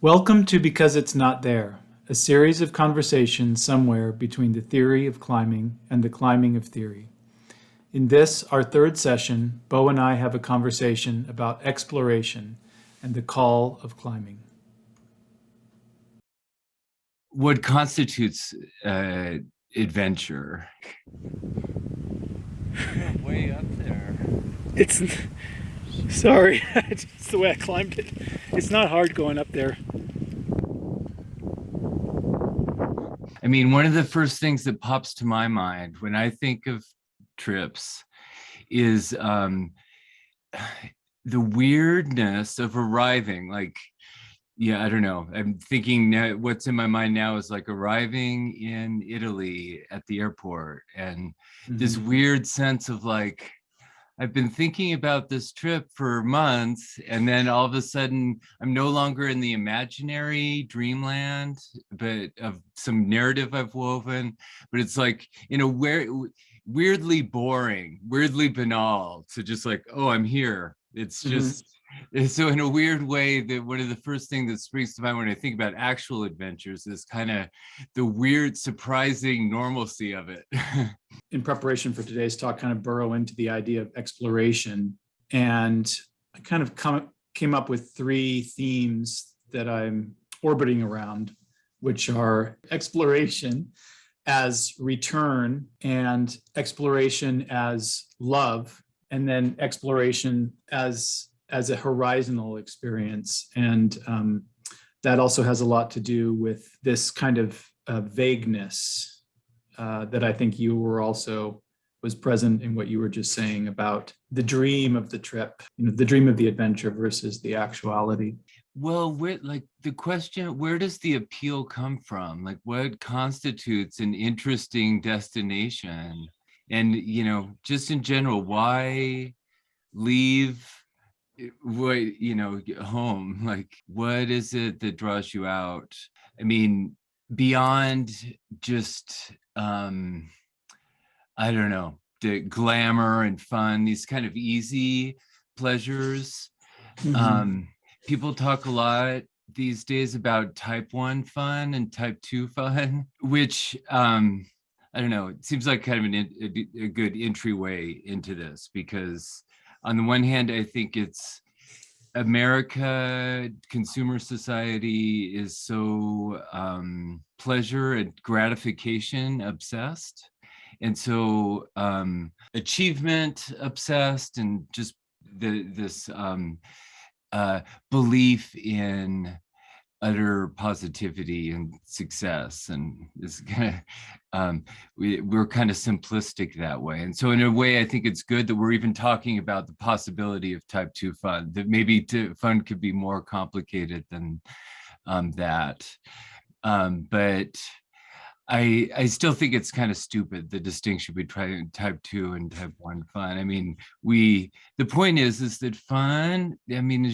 Welcome to Because It's Not There, a series of conversations somewhere between the theory of climbing and the climbing of theory. In this, our third session, Bo and I have a conversation about exploration and the call of climbing. What constitutes adventure? Way up there. It's sorry, it's the way I climbed it. It's not hard going up there. I mean, one of the first things that pops to my mind when I think of trips is the weirdness of arriving. Yeah, I don't know. I'm thinking now, what's in my mind now is like arriving in Italy at the airport and this weird sense of like, I've been thinking about this trip for months, and then all of a sudden, I'm no longer in the imaginary dreamland, but of some narrative I've woven. But it's like in a weirdly boring, weirdly banal to just like, oh, I'm here. It's just so in a weird way that one of the first things that springs to mind when I think about actual adventures is kind of the weird, surprising normalcy of it. In preparation for today's talk, kind of burrow into the idea of exploration. And I kind of came up with three themes that I'm orbiting around, which are exploration as return and exploration as love, and then exploration as a horizontal experience. And that also has a lot to do with this kind of vagueness that I think you were also was present in what you were just saying about the dream of the trip, the dream of the adventure versus the actuality. Well, like the question, where does the appeal come from? Like what constitutes an interesting destination? And, just in general, why leave home? Like, what is it that draws you out? I mean, beyond just, I don't know, the glamour and fun, these kind of easy pleasures. People talk a lot these days about type 1 fun and type 2 fun, which I don't know, it seems like kind of a good entryway into this, because on the one hand, I think it's America, consumer society is so pleasure and gratification obsessed. And so achievement obsessed, and just this belief in utter positivity and success, and this kind of we're kind of simplistic that way. And so in a way, I think it's good that we're even talking about the possibility of type 2 fun, that maybe fun could be more complicated than that. But I still think it's kind of stupid, the distinction between type 2 and type 1 fun. I mean, the point is that fun, I mean,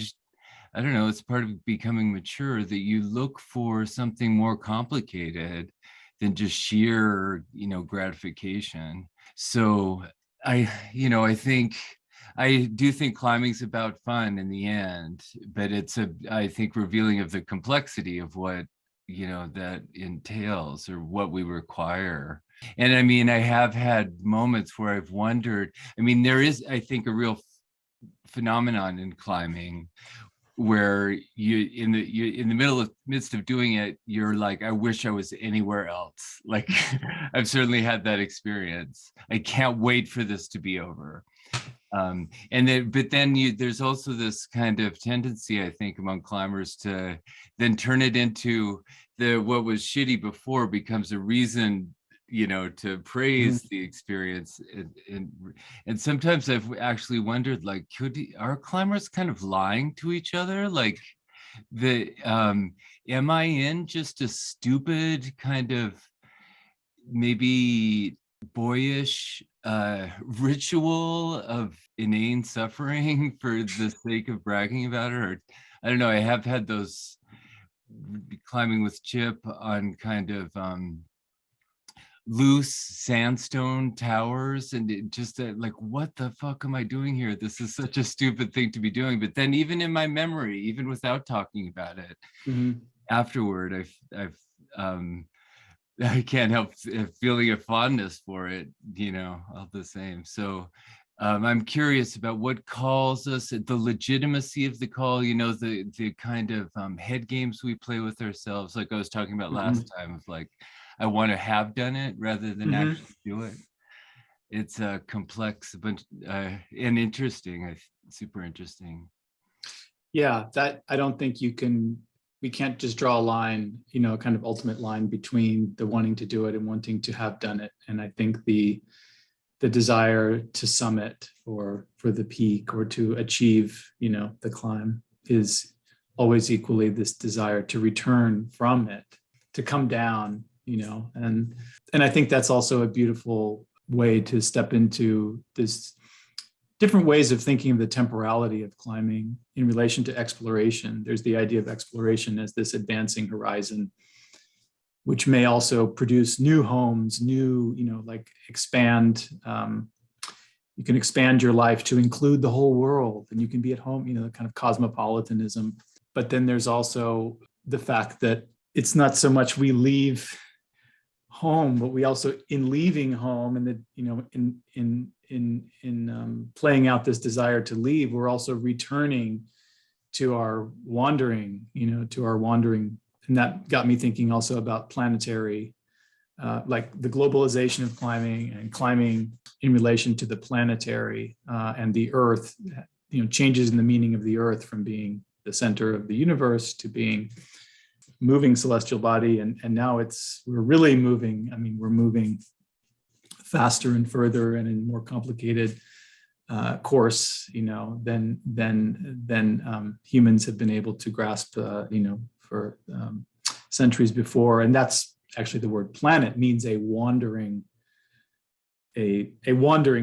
I don't know, it's part of becoming mature, that you look for something more complicated than just sheer, gratification. So I do think climbing's about fun in the end, but it's I think, revealing of the complexity of what, that entails, or what we require. And I mean, I have had moments where I've wondered, I mean, there is, I think, a real phenomenon in climbing where you in the midst of doing it, you're like, I wish I was anywhere else. Like I've certainly had that experience. I can't wait for this to be over. But then there's also this kind of tendency, I think, among climbers to then turn it into what was shitty before becomes a reason, to praise the experience. And sometimes I've actually wondered, like, are climbers kind of lying to each other? Like, am I in just a stupid kind of maybe boyish ritual of inane suffering for the sake of bragging about it? Or I don't know, I have had those climbing with Chip on kind of loose sandstone towers, and it just like, what the fuck am I doing here? This is such a stupid thing to be doing. But then even in my memory, even without talking about it, afterward, I can't help feeling a fondness for it, all the same. So I'm curious about what calls us, the legitimacy of the call, the kind of head games we play with ourselves, like I was talking about last time, of like, I want to have done it rather than actually do it. It's a complex but and interesting, super interesting. Yeah, that I don't think we can't just draw a line, a kind of ultimate line between the wanting to do it and wanting to have done it. And I think the desire to summit or for the peak or to achieve, the climb is always equally this desire to return from it, to come down, and I think that's also a beautiful way to step into this different ways of thinking of the temporality of climbing in relation to exploration. There's the idea of exploration as this advancing horizon, which may also produce new homes, like expand. You can expand your life to include the whole world, and you can be at home, kind of cosmopolitanism. But then there's also the fact that it's not so much we leave home, but we also, in leaving home and in playing out this desire to leave, we're also returning to our wandering, and that got me thinking also about planetary, like the globalization of climbing and climbing in relation to the planetary and the earth, changes in the meaning of the earth from being the center of the universe to being moving celestial body. And now we're really moving. I mean, we're moving faster and further and in more complicated course, than humans have been able to grasp, for centuries before. And that's actually the word planet means a wandering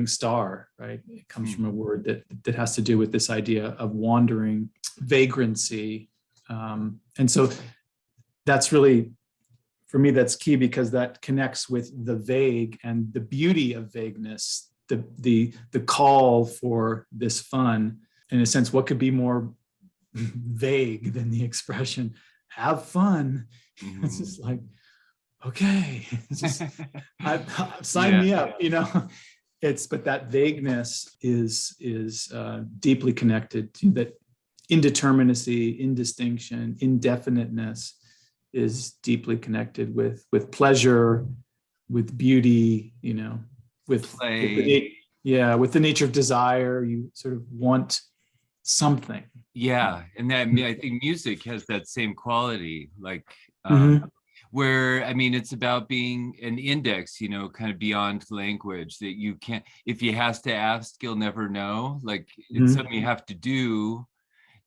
star, right? It comes from a word that has to do with this idea of wandering, vagrancy. And so that's really, for me, that's key, because that connects with the vague and the beauty of vagueness, the call for this fun. In a sense, what could be more vague than the expression have fun? It's just like, okay, sign me up, but that vagueness is deeply connected to that indeterminacy, indistinction, indefiniteness is deeply connected with pleasure, with beauty, with play. With the nature of desire. You sort of want something. Yeah, and that, I think music has that same quality, like where, I mean, it's about being an index, kind of beyond language, that you can't, if he has to ask, you'll never know. Like, it's something you have to do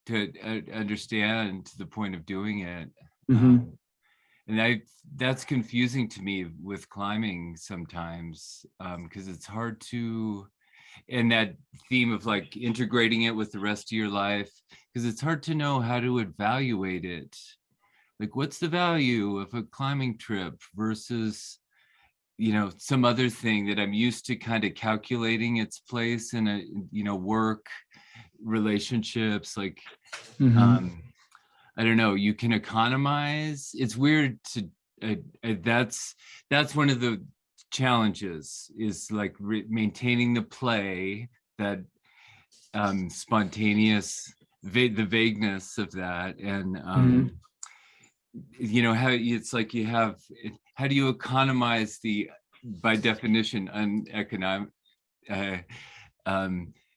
to understand to the point of doing it. And that's confusing to me with climbing sometimes, because it's hard to, and that theme of like integrating it with the rest of your life, because it's hard to know how to evaluate it. Like, what's the value of a climbing trip versus, some other thing that I'm used to kind of calculating its place in a, work, relationships, like, I don't know, you can economize. It's weird to, that's one of the challenges, is like maintaining the play, that spontaneous, the vagueness of that. And, how it's like you have, how do you economize the, by definition, uneconomic,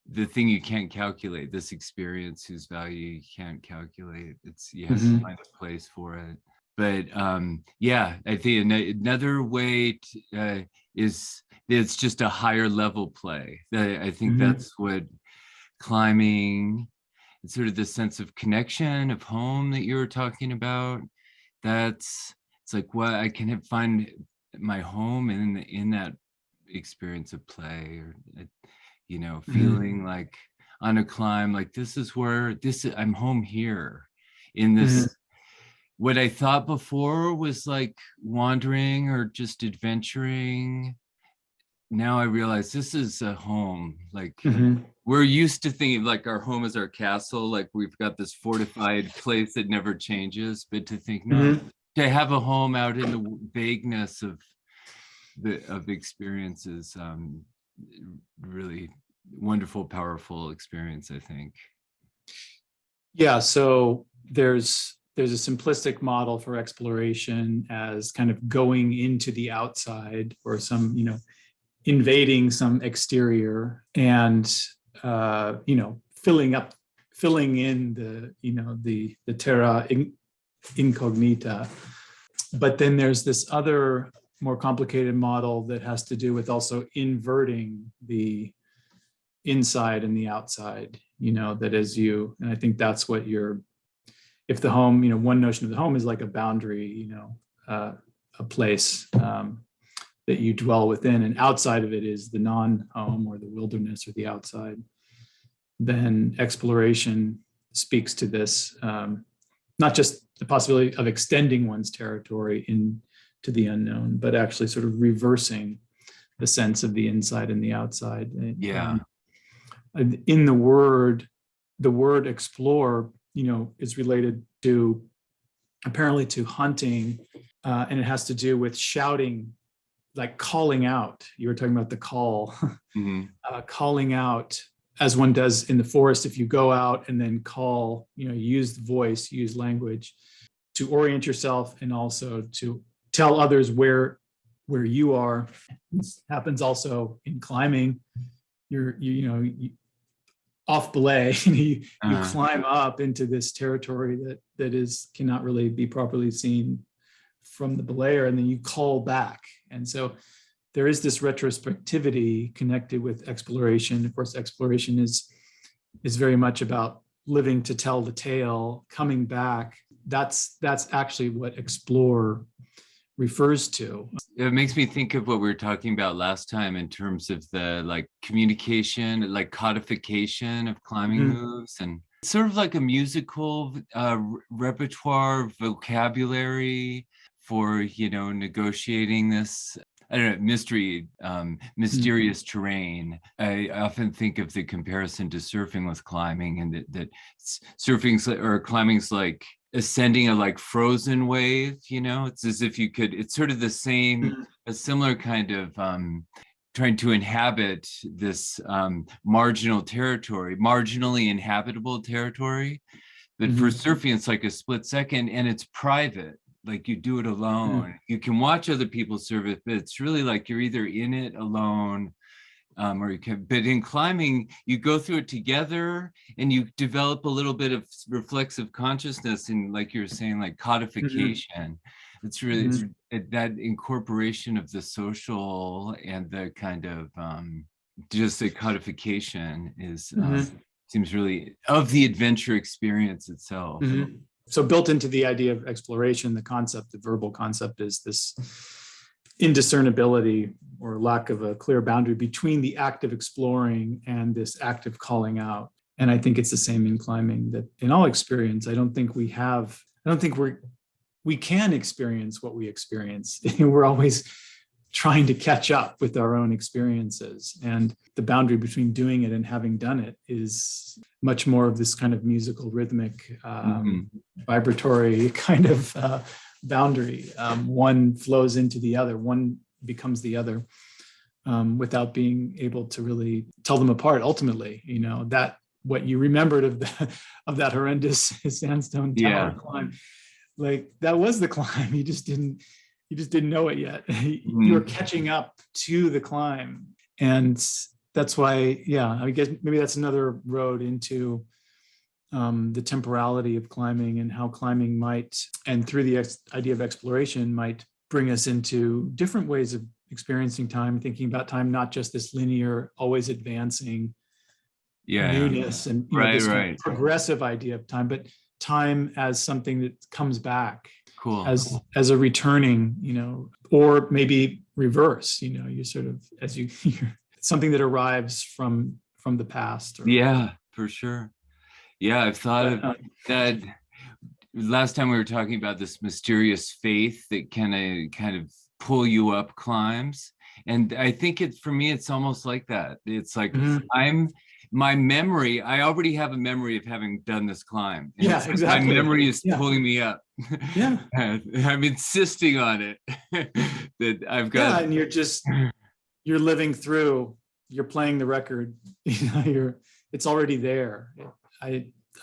the thing you can't calculate, this experience whose value you can't calculate. It's, you have to find a place for it. But I think another way is, it's just a higher level play. I think that's what climbing, it's sort of the sense of connection, of home that you were talking about. It's like, what I can find my home in that experience of play, or feeling like on a climb, like this is where I'm home here in this what I thought before was like wandering or just adventuring. Now I realize this is a home. Like Mhm. we're used to thinking like our home is our castle, like we've got this fortified place that never changes, but to think no, Mhm. to have a home out in the vagueness of experiences, really wonderful, powerful experience, I think. Yeah, so there's a simplistic model for exploration as kind of going into the outside or some, invading some exterior and filling in the terra incognita. But then there's this other more complicated model that has to do with also inverting the inside and the outside, that is you. And I think that's what if the home, one notion of the home is like a boundary, a place that you dwell within, and outside of it is the non-home or the wilderness or the outside. Then exploration speaks to this, not just the possibility of extending one's territory into the unknown, but actually sort of reversing the sense of the inside and the outside. Yeah. In the word explore, is related to apparently to hunting, and it has to do with shouting, like calling out. You were talking about the call, calling out as one does in the forest. If you go out and then call, use the voice, use language to orient yourself and also to tell others where you are. This happens also in climbing. You off belay, you climb up into this territory that cannot really be properly seen from the belayer, and then you call back. And so there is this retrospectivity connected with exploration. Of course, exploration is very much about living to tell the tale, coming back. That's actually what explore refers to. It makes me think of what we were talking about last time in terms of the like communication, like codification of climbing moves, and sort of like a musical repertoire, vocabulary for, negotiating this, I don't know, mysterious terrain. I often think of the comparison to surfing with climbing, and that surfing's or climbing's like ascending a like frozen wave, it's as if it's sort of the same, a similar kind of trying to inhabit this marginally inhabitable territory. But for surfing, it's like a split second and it's private. Like you do it alone. You can watch other people surf it, but it's really like you're either in it alone, or you can, but in climbing, you go through it together and you develop a little bit of reflexive consciousness, and like you were saying, like codification. It's really that incorporation of the social and the kind of just the codification is seems really of the adventure experience itself. So built into the idea of exploration, the verbal concept is this indiscernibility or lack of a clear boundary between the act of exploring and this act of calling out. And I think it's the same in climbing, that in all experience, I don't think we can experience what we experience. We're always trying to catch up with our own experiences. And the boundary between doing it and having done it is much more of this kind of musical, rhythmic, vibratory kind of boundary. One flows into the other, one becomes the other, without being able to really tell them apart. Ultimately, that what you remembered of that horrendous sandstone tower climb, like that was the climb. You just didn't know it yet. You're catching up to the climb, and that's why, I guess maybe that's another road into the temporality of climbing, and how climbing might, and through the idea of exploration, might bring us into different ways of experiencing time, thinking about time, not just this linear, always advancing newness and this kind of progressive idea of time, but time as something that comes back, as a returning, or maybe reverse, you sort of, as you're something that arrives from the past. For sure. I've thought of that last time we were talking about this mysterious faith that kind of pull you up climbs. And I think for me, it's almost like that. It's like my memory, I already have a memory of having done this climb. And Yeah, exactly. My memory is pulling me up. Yeah. I'm insisting on it. That I've got. Yeah, and you're living through, you're playing the record, it's already there.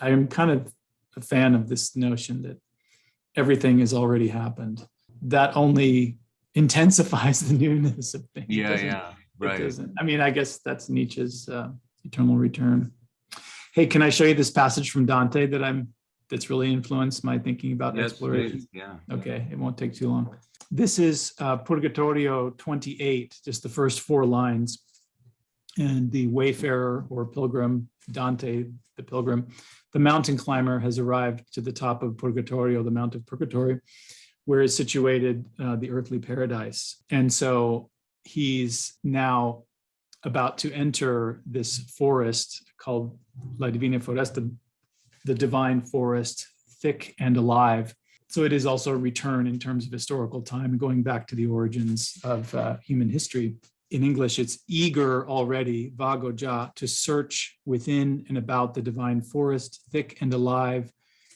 I'm kind of a fan of this notion that everything has already happened. That only intensifies the newness of things. Right. It doesn't. I mean, I guess that's Nietzsche's eternal return. Hey, can I show you this passage from Dante that's really influenced my thinking about exploration? Please. Yeah. Okay, it won't take too long. This is Purgatorio 28, just the first 4 lines. And the wayfarer or pilgrim, Dante, the pilgrim, the mountain climber, has arrived to the top of Purgatorio, the Mount of Purgatory, where is situated the earthly paradise. And so he's now about to enter this forest called La Divina Foresta, the divine forest, thick and alive. So it is also a return in terms of historical time and going back to the origins of human history. In English, it's eager already, vago già, to search within and about the divine forest, thick and alive,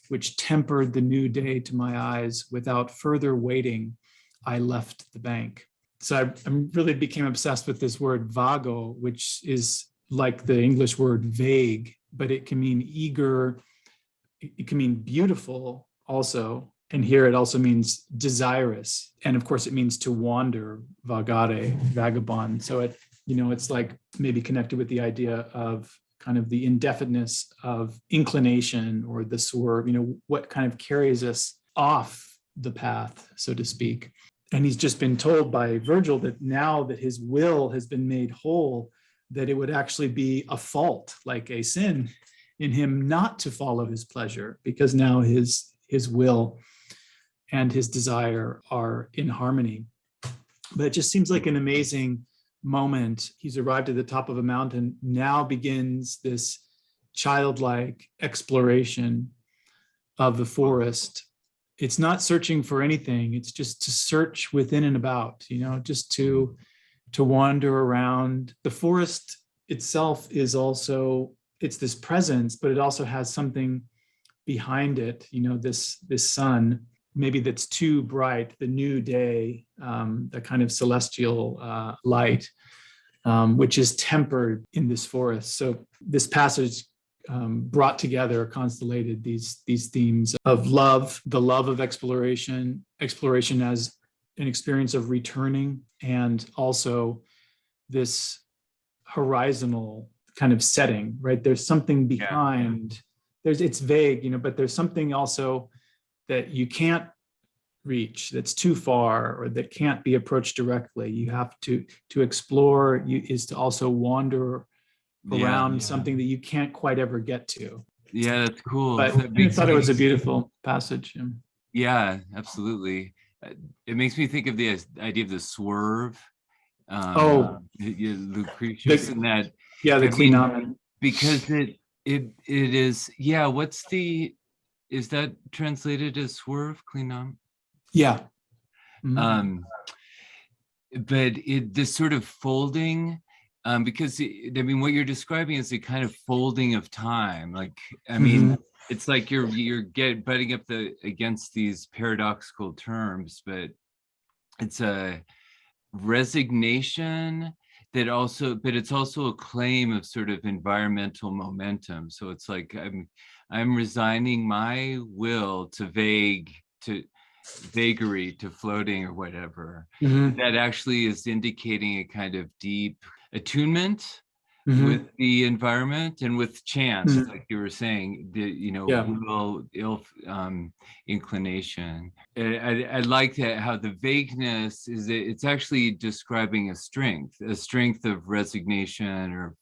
which tempered the new day to my eyes. Without further waiting, I left the bank. So I really became obsessed with this word vago, which is like the English word vague, but it can mean eager, it can mean beautiful also. And here it also means desirous. And of course it means to wander, vagare, vagabond. So it's like maybe connected with the idea of kind of the indefiniteness of inclination or the swerve, what kind of carries us off the path, so to speak. And he's just been told by Virgil that now that his will has been made whole, that it would actually be a fault, like a sin in him not to follow his pleasure, because now his will and his desire are in harmony. But it just seems like an amazing moment. He's arrived at the top of a mountain. Now begins this childlike exploration of the forest. It's not searching for anything. It's just to search within and about, just to wander around. The forest itself is also, it's this presence, but it also has something behind it, this sun, maybe that's too bright, the new day, the kind of celestial light, which is tempered in this forest. So this passage brought together, constellated these themes of love, the love of exploration as an experience of returning, and also this horizontal kind of setting, right? There's something behind, it's vague, but there's something also that you can't reach, that's too far, or that can't be approached directly. You have to explore, is to also wander around something that you can't quite ever get to. Yeah, that's cool. But I thought it was a beautiful passage. Yeah, absolutely. It makes me think of the idea of the swerve. Lucretius and that. Yeah, the clinamen. Because it is, is that translated as swerve, clinamen? Yeah. Mm-hmm. But this sort of folding, because what you're describing is a kind of folding of time. Like, it's like you're butting up against these paradoxical terms, but it's a resignation that also, but it's also a claim of sort of environmental momentum. So it's like I'm resigning my will to vagary, to floating or whatever. That actually is indicating a kind of deep attunement with the environment and with chance, like you were saying, will, inclination. I like that, how the vagueness is, it's actually describing a strength of resignation or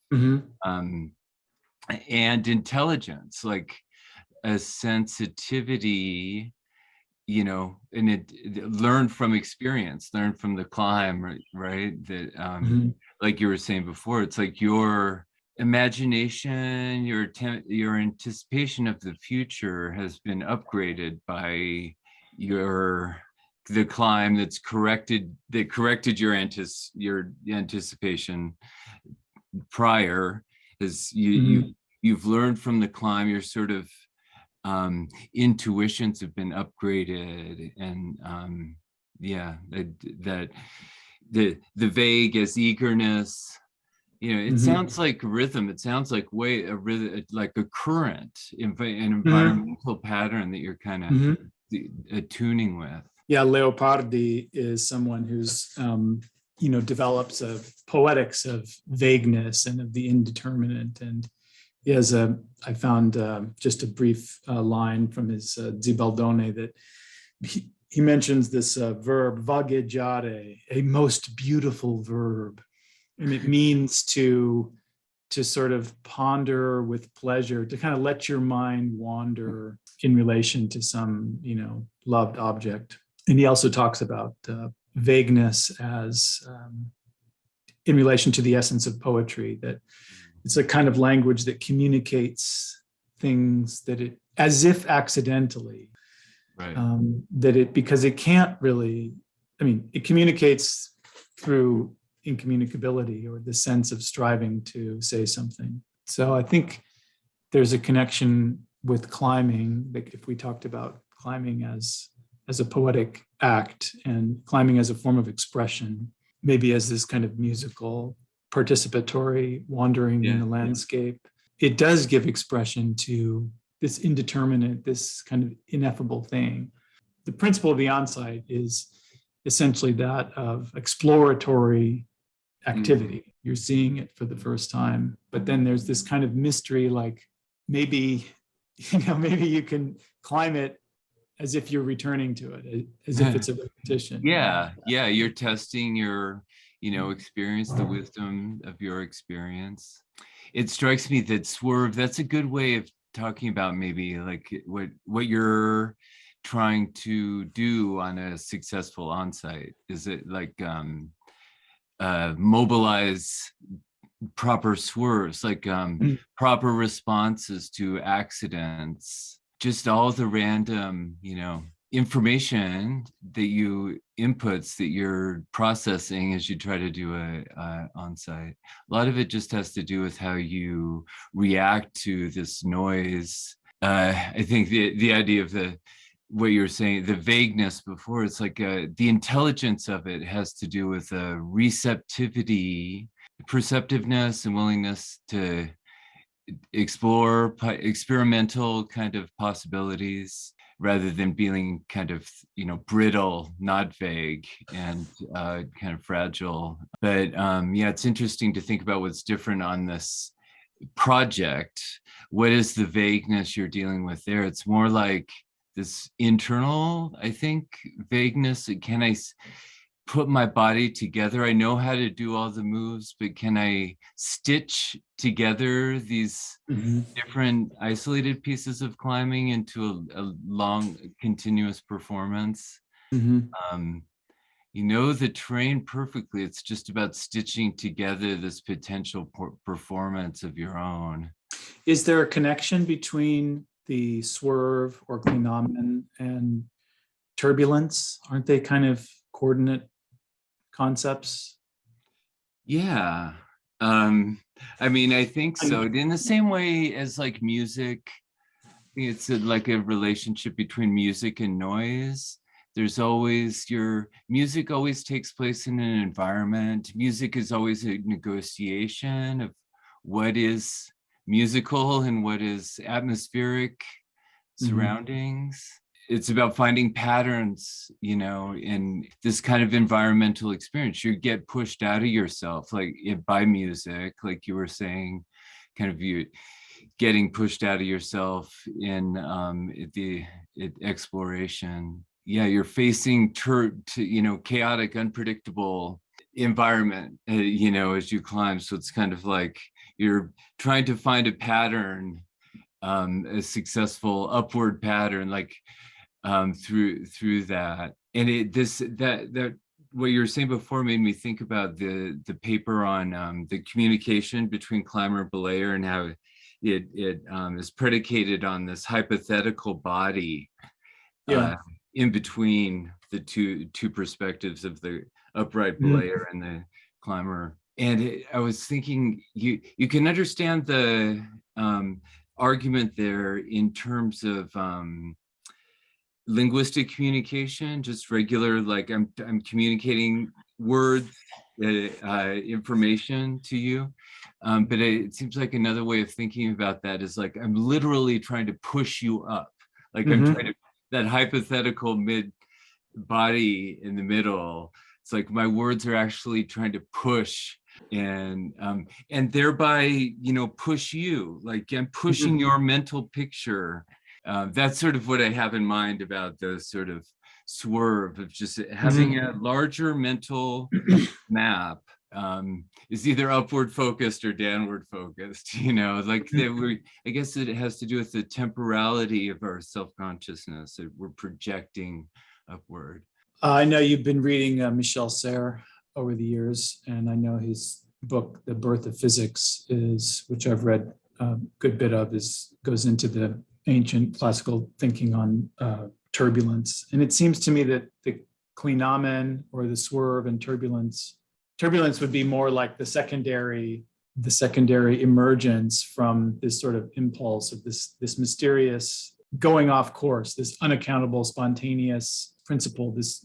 and intelligence, like a sensitivity, and it learn from experience, learn from the climb, right? That like you were saying before, it's like you're imagination, your anticipation of the future has been upgraded by the climb that corrected your anticipation prior. As you've learned from the climb, your sort of intuitions have been upgraded, and that the vague as eagerness. It sounds like rhythm. It sounds like a rhythm, like a current, an environmental pattern that you're kind of attuning with. Yeah, Leopardi is someone who's develops a poetics of vagueness and of the indeterminate. And he has I found just a brief line from his Zibaldone that he mentions this verb, vagheggiare, a most beautiful verb. And it means to sort of ponder with pleasure, to kind of let your mind wander in relation to some, loved object. And he also talks about vagueness as in relation to the essence of poetry, that it's a kind of language that communicates things that as if accidentally, right. Because it can't really, it communicates through incommunicability or the sense of striving to say something. So I think there's a connection with climbing. Like if we talked about climbing as a poetic act and climbing as a form of expression, maybe as this kind of musical participatory wandering in the landscape, it does give expression to this indeterminate, this kind of ineffable thing. The principle of the onsight is essentially that of exploratory activity. You're seeing it for the first time, but then there's this kind of mystery, like maybe you can climb it as if you're returning to it, as if it's a repetition. You're testing your experience, the wisdom of your experience. It strikes me that swerve, that's a good way of talking about maybe like what you're trying to do on a successful onsight. Is it like mobilize proper swerves, like proper responses to accidents, just all the random, information that inputs that you're processing as you try to do a onsight. A lot of it just has to do with how you react to this noise. I think the idea of what you're saying, the vagueness before, it's like the intelligence of it has to do with receptivity, perceptiveness, and willingness to explore experimental kind of possibilities rather than being kind of, brittle, not vague, and kind of fragile. But it's interesting to think about what's different on this project. What is the vagueness you're dealing with there? It's more like this internal, I think, vagueness. Can I put my body together? I know how to do all the moves, but can I stitch together these different isolated pieces of climbing into a long, continuous performance? You know the terrain perfectly. It's just about stitching together this potential performance of your own. Is there a connection between the swerve or clinamen and turbulence? Aren't they kind of coordinate concepts? Yeah. I think so. In the same way as like music, I think it's like a relationship between music and noise. There's always music always takes place in an environment. Music is always a negotiation of what is musical and what is atmospheric surroundings. It's about finding patterns, in this kind of environmental experience. You get pushed out of yourself, like by music, like you were saying, kind of you getting pushed out of yourself in the exploration. Yeah, you're facing chaotic, unpredictable environment, as you climb. So it's kind of like you're trying to find a pattern, a successful upward pattern, like through that. And that what you were saying before made me think about the paper on the communication between climber and belayer, and how it is predicated on this hypothetical body Yeah. in between the two perspectives of the upright belayer and the climber. And I was thinking, you can understand the argument there in terms of linguistic communication, just regular, like I'm communicating words, information to you. But it seems like another way of thinking about that is like I'm literally trying to push you up. Like I'm trying to, that hypothetical mid body in the middle. It's like my words are actually trying to push and thereby, you know, push you. Like I'm pushing your mental picture. That's sort of what I have in mind about the sort of swerve of just having a larger mental map. Is either upward focused or downward focused, you know, like that I guess it has to do with the temporality of our self-consciousness that we're projecting upward. I know you've been reading Michel Serres over the years, and I know his book, The Birth of Physics, which I've read a good bit of, goes into the ancient classical thinking on turbulence. And it seems to me that the clinamen, or the swerve, and turbulence would be more like the secondary emergence from this sort of impulse of this mysterious going off course, this unaccountable, spontaneous principle, this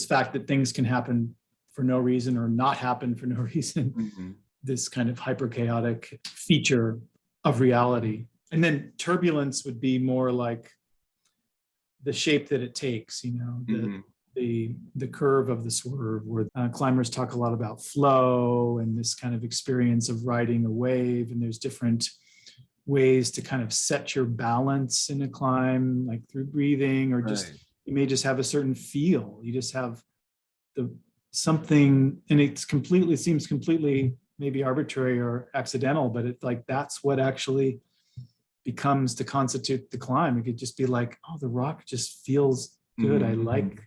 fact that things can happen for no reason or not happen for no reason, this kind of hyperchaotic feature of reality. And then turbulence would be more like the shape that it takes, you know, the curve of the swerve, where climbers talk a lot about flow and this kind of experience of riding a wave. And there's different ways to kind of set your balance in a climb, like through breathing, or just, you may just have a certain feel. You just have something, and seems completely maybe arbitrary or accidental, but it's like, that's what actually becomes to constitute the climb. It could just be like, oh, the rock just feels good. I like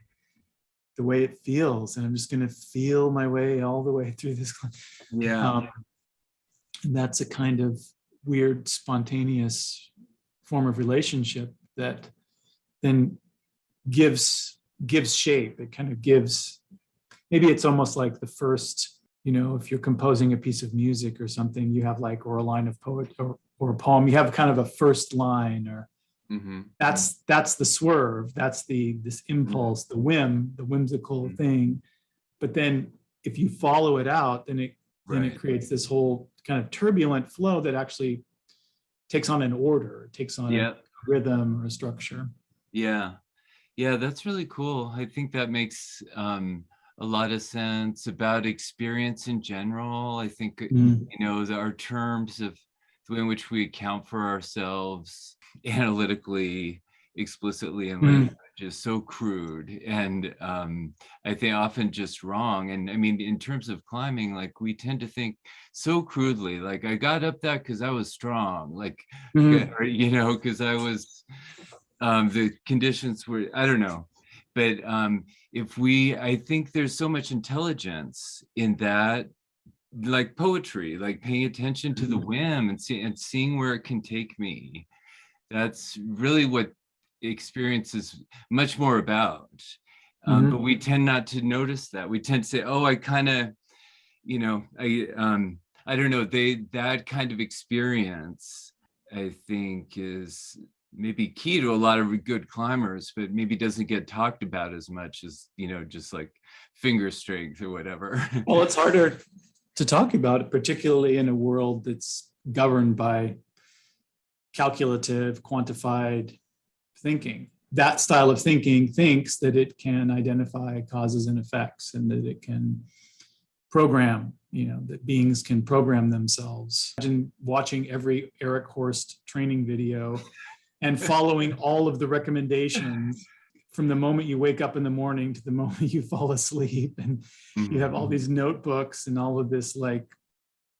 the way it feels, and I'm just going to feel my way all the way through this climb. Yeah. And that's a kind of weird, spontaneous form of relationship that then gives shape. It kind of gives, maybe it's almost like the first, you know, if you're composing a piece of music or something, you have like, or a line of poet or a poem, you have kind of a first line, or that's the swerve, that's this impulse, the whim, the whimsical thing. But then if you follow it out, then it creates this whole kind of turbulent flow that actually takes on an order, takes on a rhythm or a structure. Yeah, that's really cool. I think that makes a lot of sense about experience in general. I think, you know, our terms of the way in which we account for ourselves analytically, explicitly in language is so crude, and I think often just wrong. And I mean, in terms of climbing, like we tend to think so crudely, like I got up that because I was strong, like, or, you know, because I was, the conditions were, I don't know. But I think there's so much intelligence in that, like poetry, like paying attention to the whim and seeing where it can take me. That's really what experience is much more about. But we tend not to notice that. We tend to say, oh, I kind of, you know, I don't know, that kind of experience, I think, is maybe key to a lot of good climbers, but maybe doesn't get talked about as much as, you know, just like finger strength or whatever. Well, it's harder to talk about it, particularly in a world that's governed by calculative, quantified thinking. That style of thinking thinks that it can identify causes and effects, and that it can program, you know, that beings can program themselves. Imagine watching every Eric Horst training video and following all of the recommendations from the moment you wake up in the morning to the moment you fall asleep. And you have all these notebooks and all of this, like,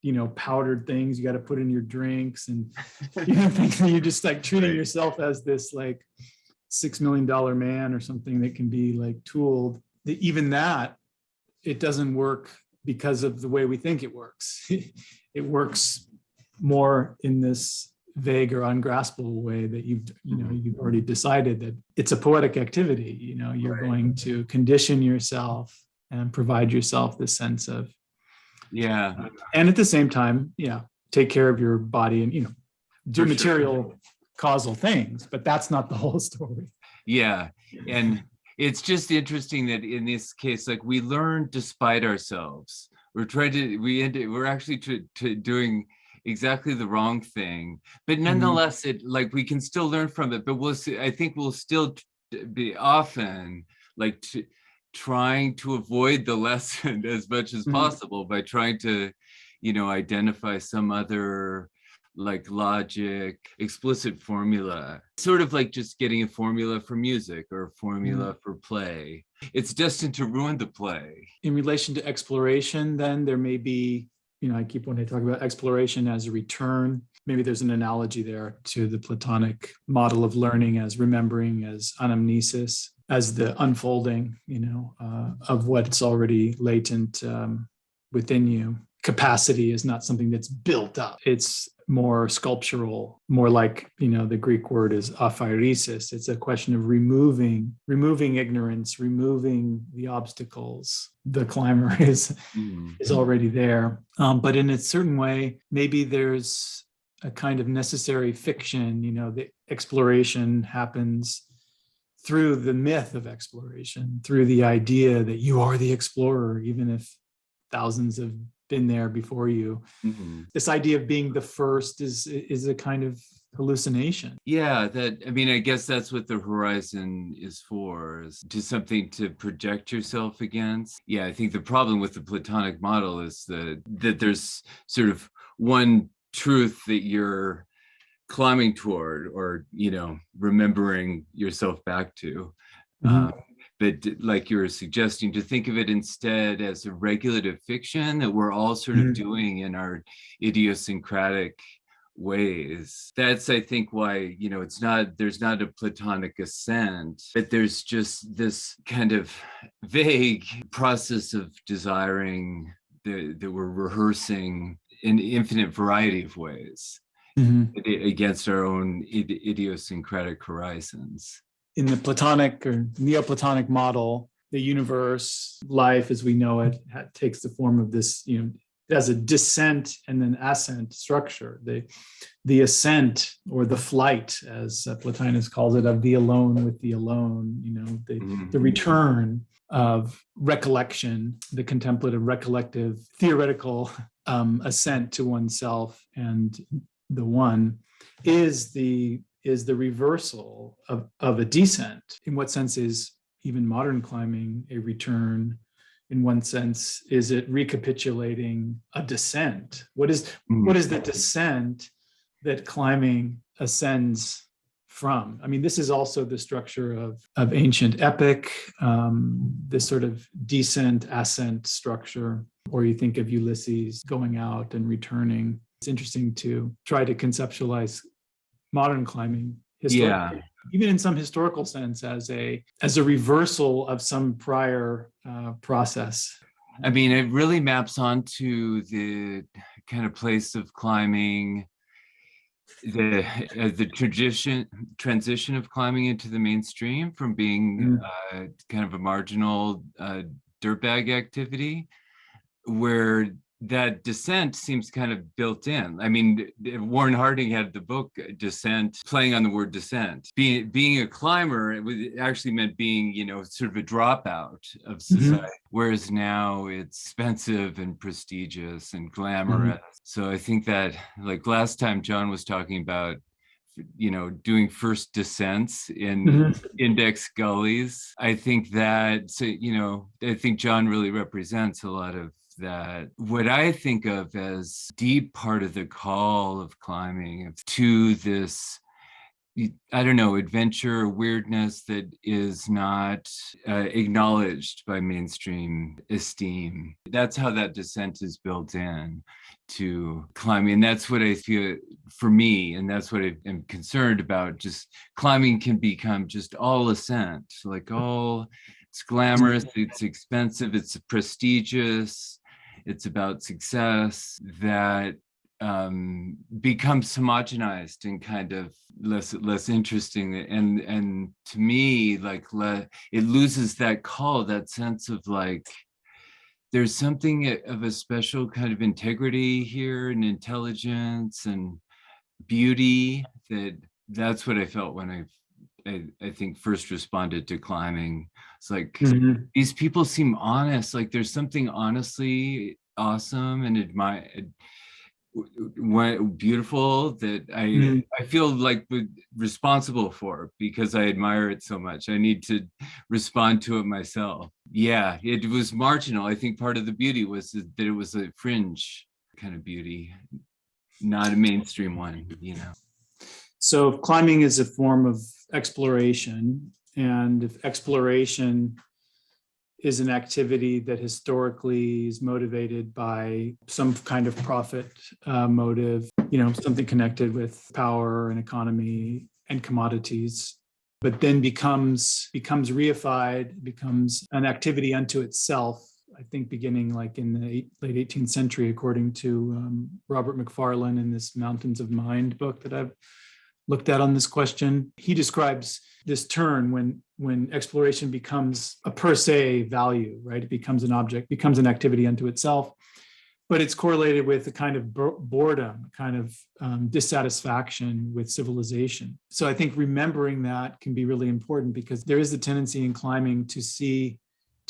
you know, powdered things you got to put in your drinks, and you know, you're just like treating yourself as this like $6 million man or something that can be like tooled. Even that it doesn't work because of the way we think it works. It works more in this vague or ungraspable way that you've already decided that it's a poetic activity. You're going to condition yourself and provide yourself this sense of, and at the same time, take care of your body and do material causal things, but that's not the whole story. And it's just interesting that in this case, like, we learn despite ourselves. We're actually doing exactly the wrong thing, but nonetheless, we can still learn from it. But I think we'll still be often like trying to avoid the lesson as much as possible by trying to, identify some other like logic, explicit formula, sort of like just getting a formula for music or a formula for play. It's destined to ruin the play. In relation to exploration, then there may be, when I talk about exploration as a return, maybe there's an analogy there to the Platonic model of learning as remembering, as anamnesis, as the unfolding, of what's already latent within you. Capacity is not something that's built up. It's more sculptural, more like, the Greek word is aphaeresis. It's a question of removing ignorance, removing the obstacles. The climber is already there. But in a certain way, maybe there's a kind of necessary fiction, the exploration happens through the myth of exploration, through the idea that you are the explorer, even if thousands have been there before you. This idea of being the first is a kind of hallucination. I guess that's what the horizon is for, is just something to project yourself against. I think the problem with the Platonic model is that there's sort of one truth that you're climbing toward, or remembering yourself back to. But like you're suggesting, to think of it instead as a regulative fiction that we're all sort of doing in our idiosyncratic ways. That's, I think, why, there's not a Platonic ascent, but there's just this kind of vague process of desiring that we're rehearsing in infinite variety of ways against our own idiosyncratic horizons. In the Platonic or Neoplatonic model, the universe, life as we know it, takes the form of this, as a descent and then ascent structure. The ascent, or the flight, as Plotinus calls it, of the alone with the alone, the return of recollection, the contemplative, recollective, theoretical ascent to oneself and the one, is the reversal of a descent. In what sense is even modern climbing a return? In one sense, is it recapitulating a descent? What is the descent that climbing ascends from? I mean, this is also the structure of ancient epic, this sort of descent, ascent structure, or you think of Ulysses going out and returning. It's interesting to try to conceptualize modern climbing, even in some historical sense, as a reversal of some prior process. I mean, it really maps onto the kind of place of climbing, the transition of climbing into the mainstream from being kind of a marginal dirtbag activity, where that descent seems kind of built in. I mean, Warren Harding had the book Descent, playing on the word descent. Being a climber, it actually meant being, sort of a dropout of society. Whereas now it's expensive and prestigious and glamorous. So I think that, like last time John was talking about, doing first descents in index gullies. I think that, I think John really represents a lot of that. What I think of as deep part of the call of climbing to this, adventure, weirdness that is not acknowledged by mainstream esteem. That's how that descent is built in to climbing. And that's what I feel for me. And that's what I am concerned about. Just climbing can become just all ascent, like all It's glamorous, it's expensive, it's prestigious, it's about success that becomes homogenized and kind of less interesting. And to me, like it loses that call, that sense of like, there's something of a special kind of integrity here and intelligence and beauty. That's what I felt when I think first responded to climbing. It's like these people seem honest, like there's something honestly awesome and beautiful that I feel like responsible for, because I admire it so much. I need to respond to it myself. Yeah, it was marginal. I think part of the beauty was that it was a fringe kind of beauty, not a mainstream one, you know. So climbing is a form of exploration, and if exploration is an activity that historically is motivated by some kind of profit motive, something connected with power and economy and commodities, but then becomes reified, becomes an activity unto itself. I think beginning like in the late 18th century, according to Robert Macfarlane in this Mountains of Mind book that I've looked at on this question. He describes this turn when exploration becomes a per se value, right? It becomes an object, becomes an activity unto itself, but it's correlated with a kind of boredom, kind of dissatisfaction with civilization. So I think remembering that can be really important, because there is a tendency in climbing to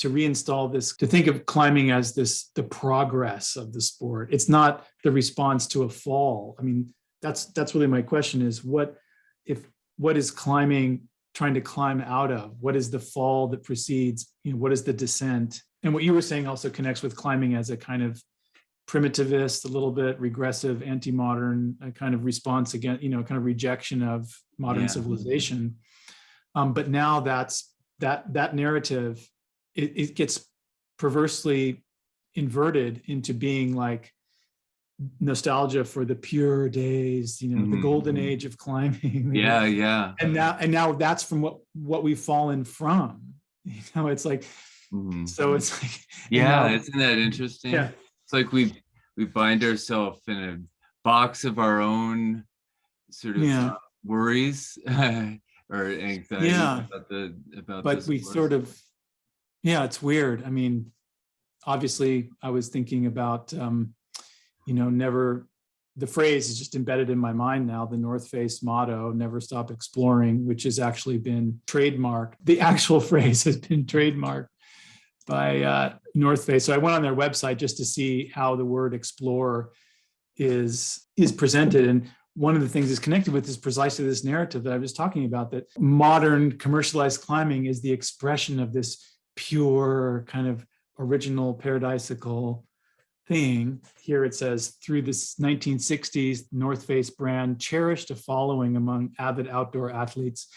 reinstall this, to think of climbing as the progress of the sport. It's not the response to a fall. I mean, that's really my question, is what is climbing trying to climb out of? What is the fall that precedes? What is the descent? And what you were saying also connects with climbing as a kind of primitivist, a little bit regressive, anti-modern kind of response again, kind of rejection of modern civilization. But now that narrative, it gets perversely inverted into being like nostalgia for the pure days, the golden age of climbing. Yeah. And now that's from what we've fallen from. It's like, so it's like, isn't that interesting? Yeah. It's like we bind ourselves in a box of our own sort of worries or anxiety about but this we course. sort of, it's weird. I mean, obviously I was thinking about the phrase is just embedded in my mind now, the North Face motto, never stop exploring, which has actually been trademarked. The actual phrase has been trademarked by North Face. So I went on their website just to see how the word explore is presented. And one of the things it's connected with is precisely this narrative that I was talking about, that modern commercialized climbing is the expression of this pure kind of original paradisical thing. Here it says, through this 1960s, North Face brand cherished a following among avid outdoor athletes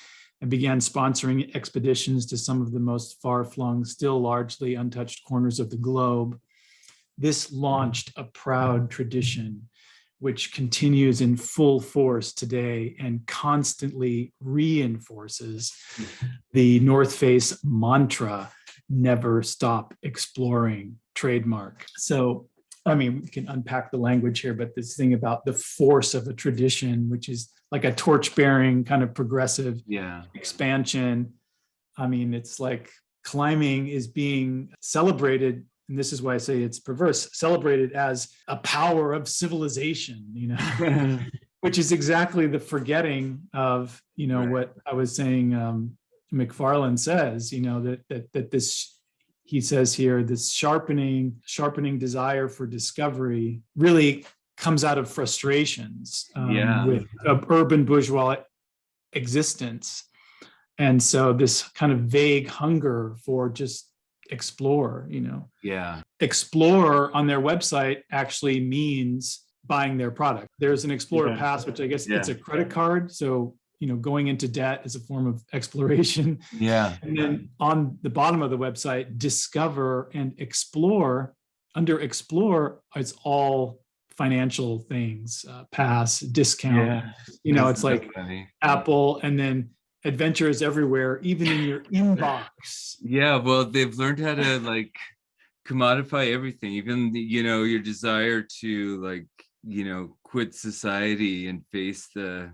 and began sponsoring expeditions to some of the most far-flung, still largely untouched corners of the globe. This launched a proud tradition which continues in full force today and constantly reinforces the North Face mantra, never stop exploring, trademark. So, I mean, we can unpack the language here, but this thing about the force of a tradition, which is like a torch-bearing kind of progressive expansion. I mean, it's like climbing is being celebrated, and this is why I say it's perverse, celebrated as a power of civilization, which is exactly the forgetting of, what I was saying, Macfarlane says, that this, he says here, this sharpening desire for discovery really comes out of frustrations with urban bourgeois existence. And so this kind of vague hunger for just explore, Explore on their website actually means buying their product. There's an Explorer Pass, which I guess it's a credit card. So going into debt is a form of exploration. And then on the bottom of the website, discover and explore. Under explore, it's all financial things, pass, discount. It's like funny. Apple, and then adventure is everywhere, even in your inbox. Yeah, well, they've learned how to like commodify everything, even your desire to like, quit society and face the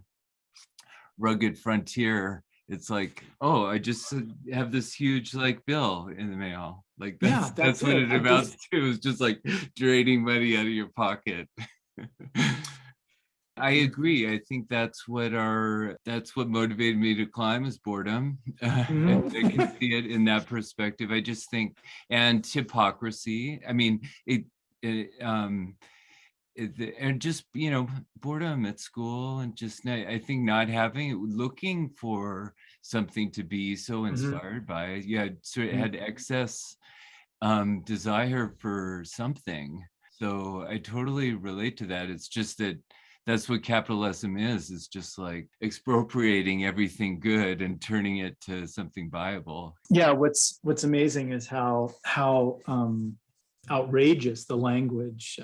rugged frontier. It's like, oh, I just have this huge like bill in the mail. Like Yeah, that's that's what it. it amounts to. It's just like draining money out of your pocket. I agree. I think that's what motivated me to climb is boredom. And I can Mhm. see it in that perspective. I just think, and hypocrisy. I mean, and just boredom at school, and just I think not looking for something to be so Mhm. inspired by. You had excess desire for something. So I totally relate to that. It's just that that's what capitalism is. It's just like expropriating everything good and turning it to something viable. Yeah, what's amazing is how outrageous the language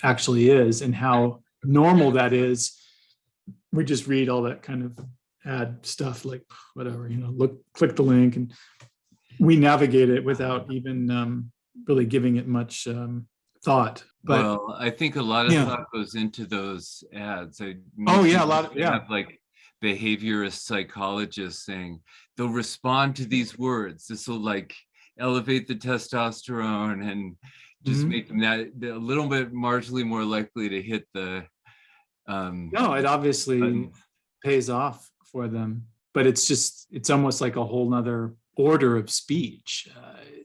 actually is, and how normal that is. We just read all that kind of ad stuff, like whatever, click the link, and we navigate it without even really giving it much thought. But Well, I think a lot of yeah, thought goes into those ads. It oh makes me yeah, a lot of, yeah. have like behaviorist psychologists saying they'll respond to these words. This will like elevate the testosterone and just Mhm. make them that a little bit marginally more likely to hit the No, it obviously buttons. pays off for them, but it's almost like a whole nother order of speech.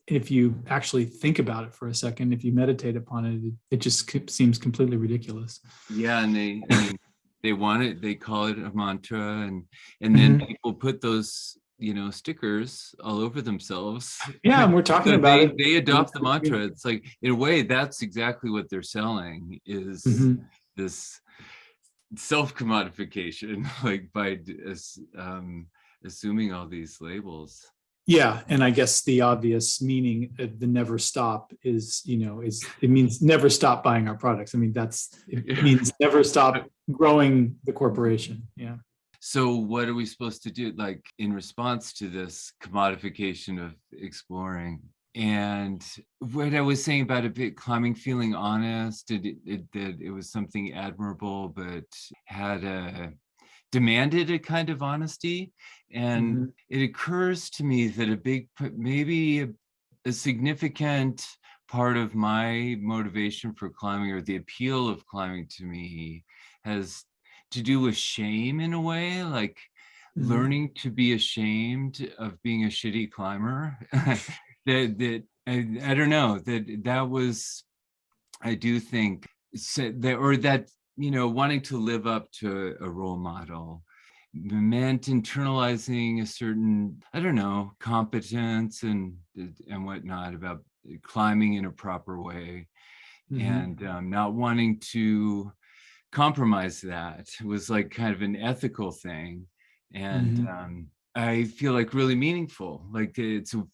If you actually think about it for a second, if you meditate upon it, it just seems completely ridiculous. Yeah, and I mean, they want it. They call it a mantra, and then Mhm. people put those stickers all over themselves. Yeah, and we're talking So about they it. adopt the mantra. It's like in a way that's exactly what they're selling is Mhm. this self-commodification, like by assuming all these labels. Yeah, and I guess the obvious meaning of the never stop is it means never stop buying our products. I mean, it means never stop growing the corporation. Yeah. So what are we supposed to do, like in response to this commodification of exploring? And what I was saying about a bit climbing, feeling honest, that it was something admirable, but demanded a kind of honesty. And Mhm. it occurs to me that maybe a significant part of my motivation for climbing, or the appeal of climbing to me, has to do with shame in a way, like Mhm. learning to be ashamed of being a shitty climber. I don't know, that was, I do think, wanting to live up to a role model meant internalizing a certain, I don't know, competence and whatnot about climbing in a proper way, Mhm. and not wanting to compromise that. It was like kind of an ethical thing, and Mhm. I feel like really meaningful. Like it's a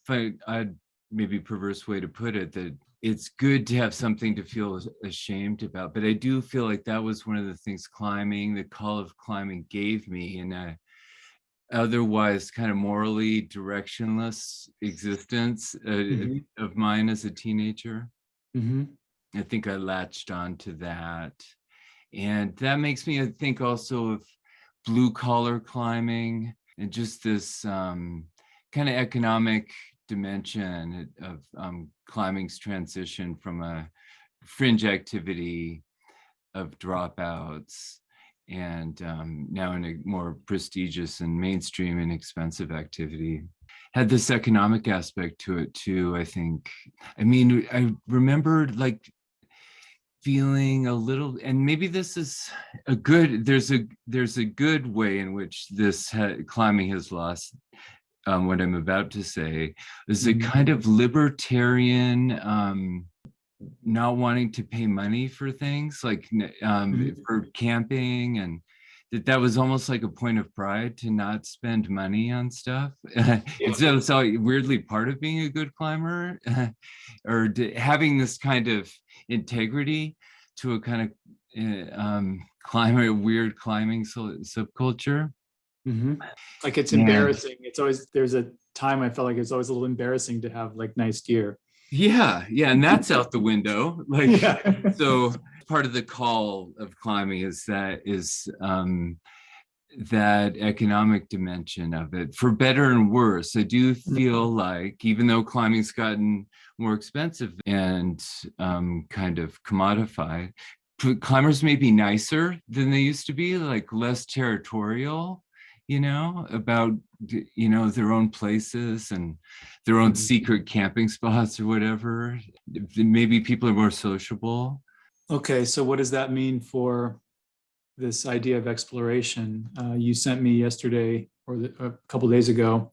maybe perverse way to put it, that it's good to have something to feel ashamed about. But I do feel like that was one of the things the call of climbing gave me in a otherwise kind of morally directionless existence Mhm. of mine as a teenager. Mhm. I think I latched on to that. And that makes me think also of blue collar climbing, and just this kind of economic dimension of climbing's transition from a fringe activity of dropouts, and now in a more prestigious and mainstream and expensive activity. Had this economic aspect to it too, I think. I mean, I remembered like feeling a little, and maybe this is there's a good way in which climbing has lost what I'm about to say. Is a Mhm. kind of libertarian not wanting to pay money for things, like Mhm. for camping, and that was almost like a point of pride to not spend money on stuff. Instead of, so weirdly part of being a good climber, or having this kind of integrity to a kind of climber, weird climbing subculture. Mhm. Like it's And embarrassing. It's always, there's a time I felt like it's always a little embarrassing to have like nice gear. yeah, yeah, and that's out the window. Like, Yeah. so part of the call of climbing is that economic dimension of it, for better and worse. I do feel like, even though climbing's gotten more expensive and kind of commodified, climbers may be nicer than they used to be, like less territorial, about their own places and their own secret camping spots or whatever. Maybe people are more sociable. Okay, so what does that mean for this idea of exploration? You sent me yesterday or a couple days ago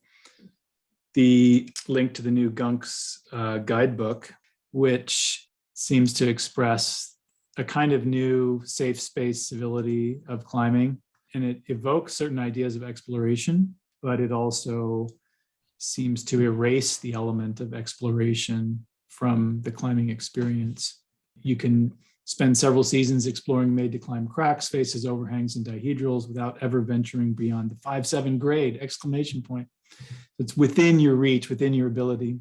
the link to the new Gunk's guidebook, which seems to express a kind of new safe space civility of climbing. And it evokes certain ideas of exploration, but it also seems to erase the element of exploration from the climbing experience. You can spend several seasons exploring made to climb cracks, faces, overhangs, and dihedrals without ever venturing beyond the 5-7 grade, exclamation point. It's within your reach, within your ability.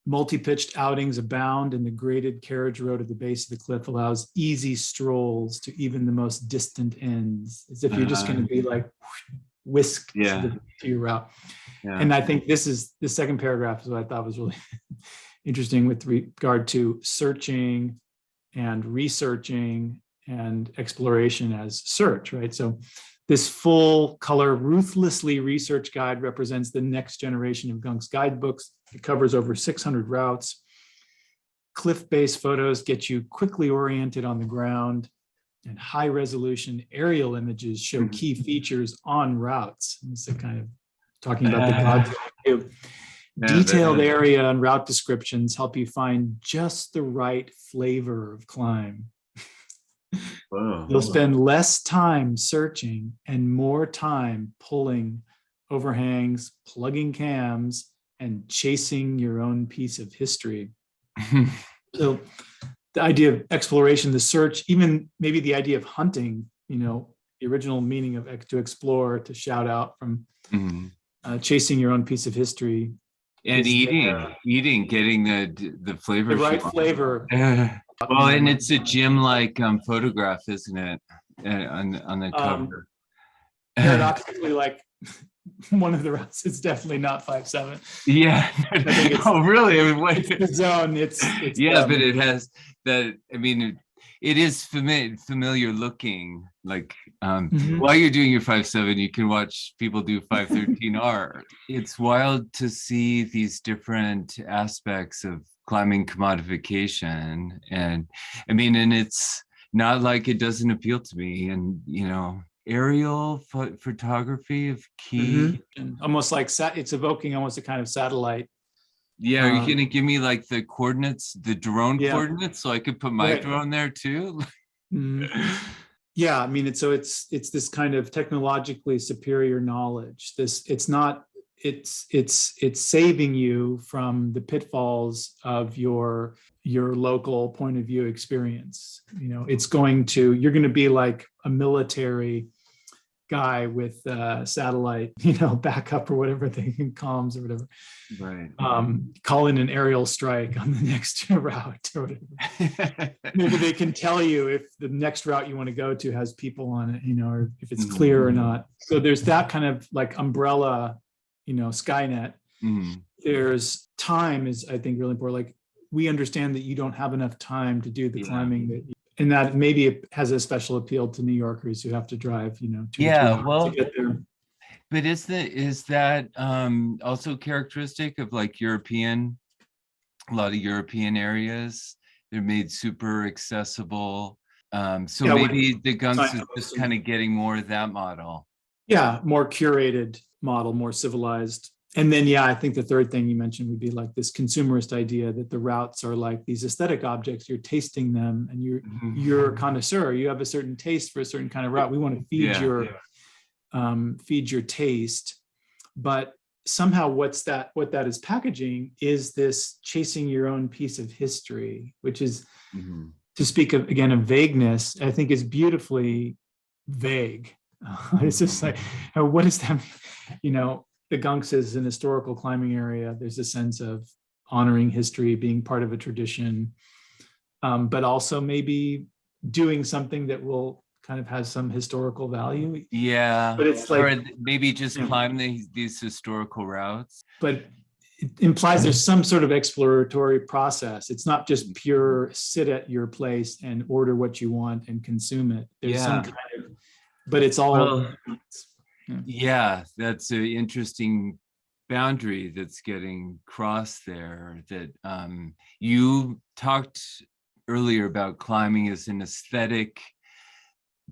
Multi-pitched outings abound, and the graded carriage road at the base of the cliff allows easy strolls to even the most distant ends, as if you're just going to be like whisked to your route. Yeah. And I think this is the second paragraph is what I thought was really interesting with regard to searching and researching and exploration as search, right? So this full color, ruthlessly research guide represents the next generation of Gunk's guidebooks. It covers over 600 routes. Cliff-based photos get you quickly oriented on the ground, and high-resolution aerial images show key features on routes. It's a kind of talking about the gods. Detailed area and route descriptions help you find just the right flavor of climb. You'll spend less time searching and more time pulling overhangs, plugging cams, and chasing your own piece of history. So the idea of exploration, the search, even maybe the idea of hunting, the original meaning of to explore, to shout out from chasing your own piece of history. And eating, getting the flavor. The right flavor. Well, and it's a gym-like photograph, isn't it? On the cover. Paradoxically, like one of the routes, it's definitely not 5-7. Yeah. Oh, really? I mean, what? It's the zone. It's yeah, but it has that. I mean, it is familiar looking. Like while you're doing your 5-7, you can watch people do 5-13R. It's wild to see these different aspects of climbing commodification, and I mean, and it's not like it doesn't appeal to me. And aerial photography of key, almost like it's evoking almost a kind of satellite. Yeah, are you gonna give me like the coordinates, the drone coordinates, so I could put my drone there too? Yeah, I mean, it's this kind of technologically superior knowledge. It's saving you from the pitfalls of your local point of view experience. You're going to be like a military guy with satellite, backup or whatever they can comms or whatever. Right. Call in an aerial strike on the next route or whatever. Maybe they can tell you if the next route you want to go to has people on it, or if it's clear or not. So there's that kind of like umbrella, Skynet. There's time is, I think, really important. Like we understand that you don't have enough time to do the climbing and that maybe it has a special appeal to New Yorkers who have to drive, 2 to 3 hours to get there. But is that also characteristic of like a lot of European areas? They're made super accessible. So maybe the Gunks is just kind of getting more of that model. Yeah, more curated model, more civilized. And then, I think the third thing you mentioned would be like this consumerist idea that the routes are like these aesthetic objects. You're tasting them, and you're a connoisseur. You have a certain taste for a certain kind of route. We want to feed your taste, but somehow what that is packaging is this chasing your own piece of history, which is to speak of, again, of vagueness. I think is beautifully vague. It's just like, what is that? The Gunks is an historical climbing area. There's a sense of honoring history, being part of a tradition, but also maybe doing something that will kind of has some historical value. Yeah. But it's Or like, maybe just climb these historical routes. but it implies there's some sort of exploratory process. It's not just pure sit at your place and order what you want and consume it. There's some kind of, but it's all. Well, yeah, that's an interesting boundary that's getting crossed there. That you talked earlier about climbing as an aesthetic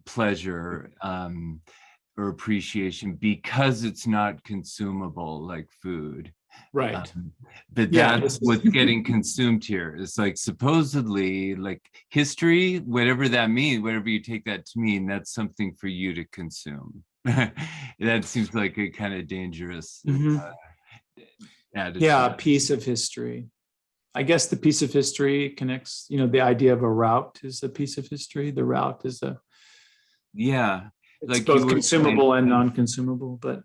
pleasure or appreciation because it's not consumable like food. Right. But that's what's getting consumed here. It's like supposedly like history, whatever that means, whatever you take that to mean, that's something for you to consume. That seems like a kind of dangerous attitude. Yeah, a piece of history. I guess the piece of history connects, the idea of a route is a piece of history. The route is it's like both consumable and non-consumable, but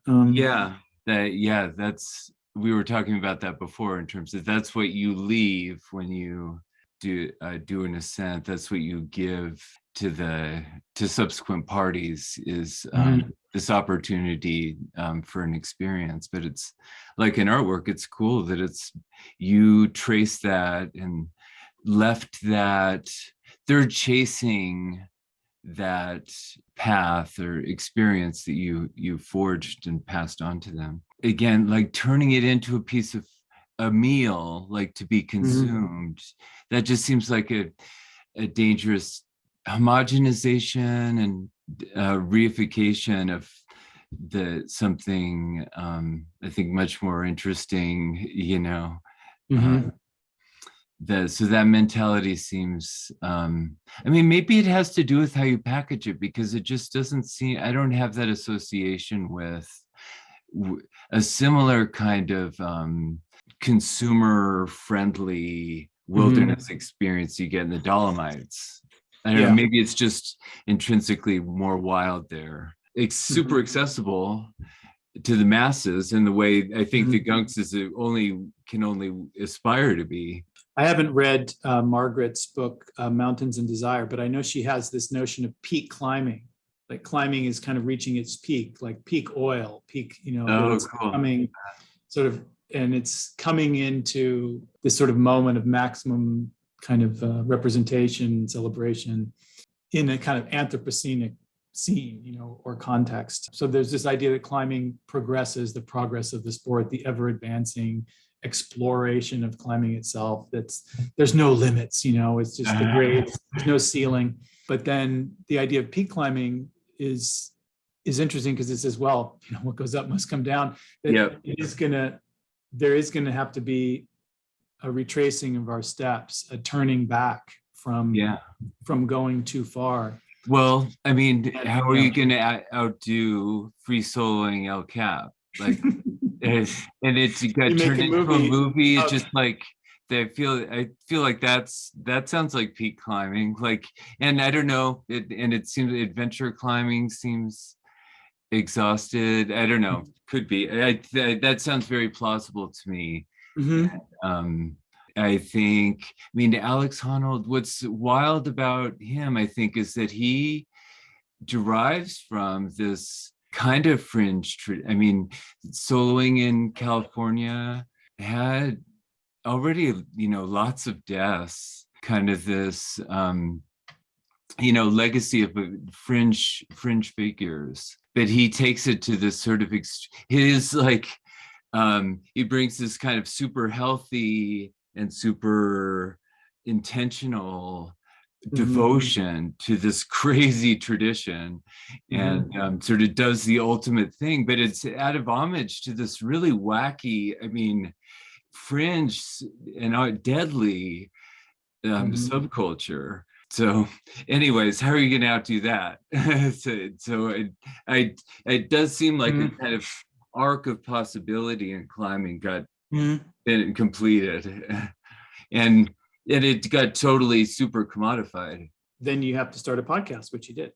that's we were talking about that before in terms of that's what you leave when you do an ascent. That's what you give to subsequent parties is this opportunity for an experience. But it's like in artwork, it's cool that it's you trace that and left that they're chasing that path or experience that you forged and passed on to them. Again, like turning it into a piece of a meal, like to be consumed, that just seems like a dangerous homogenization and reification of something I think much more interesting, so that mentality seems maybe it has to do with how you package it, because it just doesn't seem, I don't have that association with a similar kind of consumer friendly wilderness experience you get in the Dolomites. I don't know, maybe it's just intrinsically more wild there. It's super accessible to the masses in the way I think the Gunks can only aspire to be. I haven't read Margaret's book, Mountains and Desire, but I know she has this notion of peak climbing. Like climbing is kind of reaching its peak, like peak oil, peak, it's cool. Coming sort of, and it's coming into this sort of moment of maximum kind of representation, celebration in a kind of anthropocenic scene, or context. So there's this idea that climbing progresses, the progress of the sport, the ever advancing exploration of climbing itself. There's no limits, it's just the grades, there's no ceiling. But then the idea of peak climbing is interesting because it says, well, what goes up must come down. There is gonna have to be a retracing of our steps, a turning back from going too far. Well, how are you going to outdo free soloing El Cap? Like, and it's got turned into a movie. It's just like I feel like that sounds like peak climbing. Like, and I don't know. It seems adventure climbing seems exhausted. I don't know. Could be. That sounds very plausible to me. I think, Alex Honnold, what's wild about him, I think, is that he derives from this kind of fringe, soloing in California had already, lots of deaths, kind of this, legacy of fringe figures. But he takes it to this sort of, he brings this kind of super healthy and super intentional devotion to this crazy tradition, and sort of does the ultimate thing, but it's out of homage to this really wacky, fringe and deadly subculture. So anyways, how are you going to outdo that? It does seem like a kind of arc of possibility in climbing got completed, and it got totally super commodified. Then you have to start a podcast, which you did.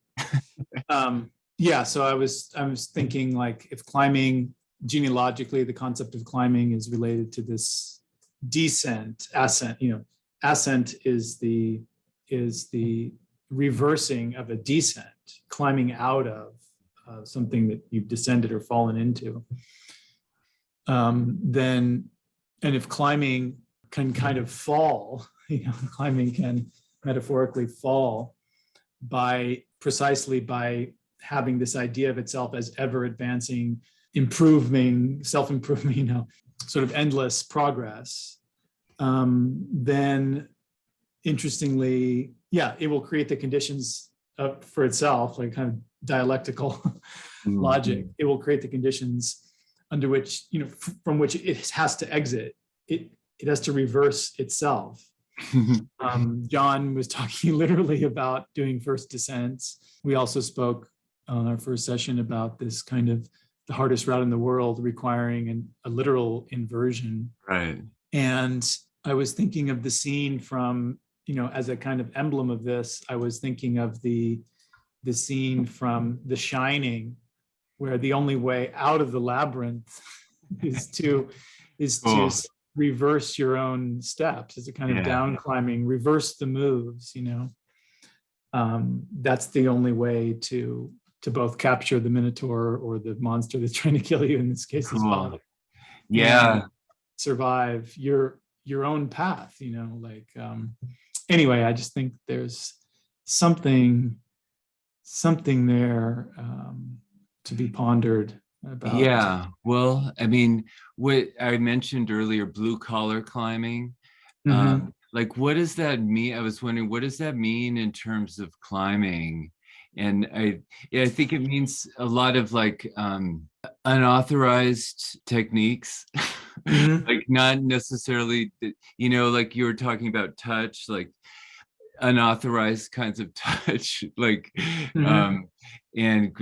Yeah, so I was thinking, like, if climbing genealogically, the concept of climbing is related to this descent, ascent. Ascent is the reversing of a descent, climbing out of something that you've descended or fallen into. Then, and if climbing can kind of fall, climbing can metaphorically fall precisely by having this idea of itself as ever advancing, improving, self-improving, sort of endless progress, then interestingly, yeah, it will create the conditions for itself, like kind of dialectical logic. It will create the conditions under which, from which it has to exit. It has to reverse itself. John was talking literally about doing first descents. We also spoke on our first session about this kind of the hardest route in the world requiring a literal inversion. Right. And I was thinking of the scene from, as a kind of emblem of this, I was thinking of the scene from The Shining, where the only way out of the labyrinth is to reverse your own steps. It's a kind of down climbing, reverse the moves, that's the only way to both capture the Minotaur or the monster that's trying to kill you, in this case, as well. Yeah. Survive your own path, anyway, I just think there's something there to be pondered about. Yeah. Well, I mean, what I mentioned earlier, blue collar climbing, like, what does that mean? I was wondering, what does that mean in terms of climbing? And I think it means a lot of like unauthorized techniques, like not necessarily, like you were talking about touch, like unauthorized kinds of touch, like, and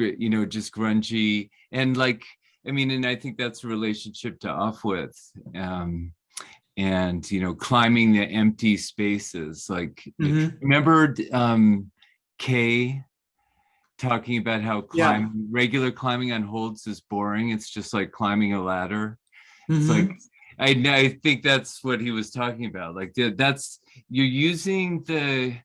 just grungy, and like, I mean, and I think that's a relationship to off with, and climbing the empty spaces, like, remember Kay talking about how regular climbing on holds is boring. It's just like climbing a ladder. It's like, I think that's what he was talking about. Like, that's, you're using the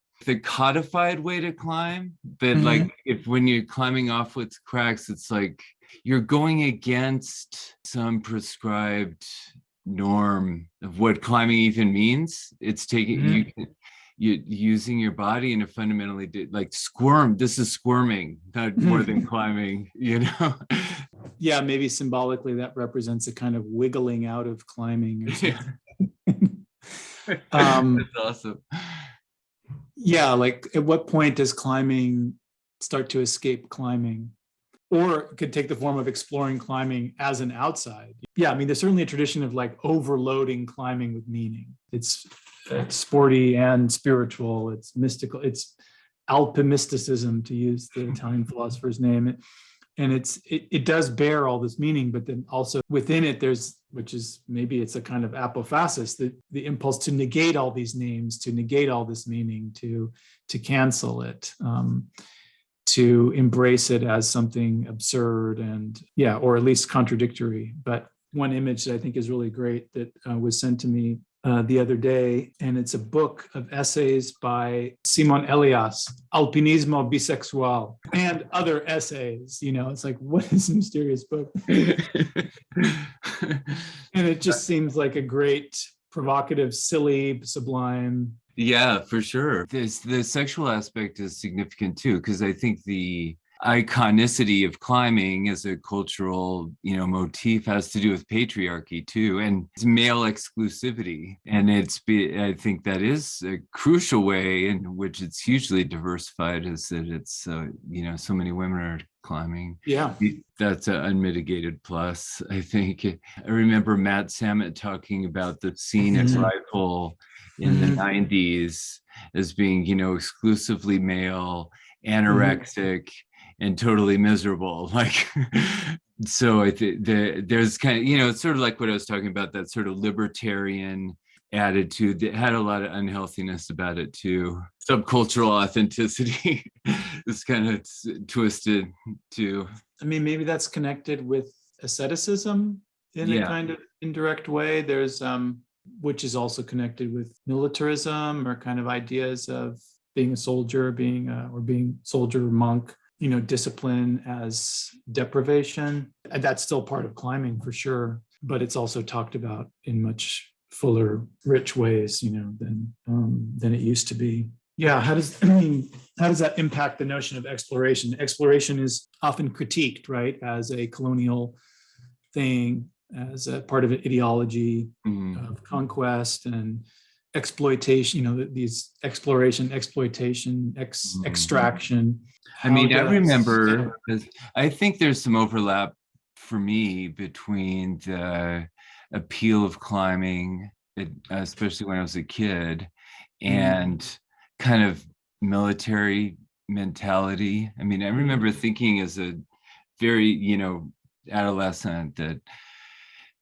codified way to climb, but like, when you're climbing off with cracks, it's like you're going against some prescribed norm of what climbing even means. It's taking you're using your body in a fundamentally like squirm. This is squirming, not more than climbing, Yeah, maybe symbolically that represents a kind of wiggling out of climbing or something. That's awesome. Yeah, like, at what point does climbing start to escape climbing? Or it could take the form of exploring climbing as an outside. Yeah, I mean, there's certainly a tradition of like overloading climbing with meaning. It's sporty and spiritual. It's mystical. It's alpimysticism, to use the Italian philosopher's name. And it does bear all this meaning, but then also within it, which is maybe it's a kind of apophasis, the impulse to negate all these names, to negate all this meaning, to cancel it, to embrace it as something absurd and, or at least contradictory. But one image that I think is really great that was sent to me the other day, and it's a book of essays by Simon Elias, Alpinismo BISEXUAL, and other essays. It's like, what is this mysterious book? And it just seems like a great, provocative, silly, sublime. Yeah, for sure. The sexual aspect is significant too, because I think the iconicity of climbing as a cultural, motif has to do with patriarchy too, and male exclusivity. And I think that is a crucial way in which it's hugely diversified, is that it's, so many women are climbing. Yeah. That's an unmitigated plus, I think. I remember Matt Samet talking about the scene at Rifle in the 90s as being, exclusively male, anorexic, and totally miserable. Like, so I think there's kind of, it's sort of like what I was talking about, that sort of libertarian attitude that had a lot of unhealthiness about it too. Subcultural authenticity is kind of twisted too. I mean, maybe that's connected with asceticism in a Yeah. kind of indirect way. There's which is also connected with militarism or kind of ideas of being a soldier, being soldier or monk, discipline as deprivation. And that's still part of climbing for sure, but it's also talked about in much fuller, rich ways, than it used to be. Yeah, how does that impact the notion of exploration? Exploration is often critiqued, right, as a colonial thing, as a part of an ideology of conquest and exploitation, these exploitation, extraction. I mean, I remember, I think there's some overlap for me between the appeal of climbing, especially when I was a kid, and kind of military mentality. I mean, I remember thinking as a very, adolescent that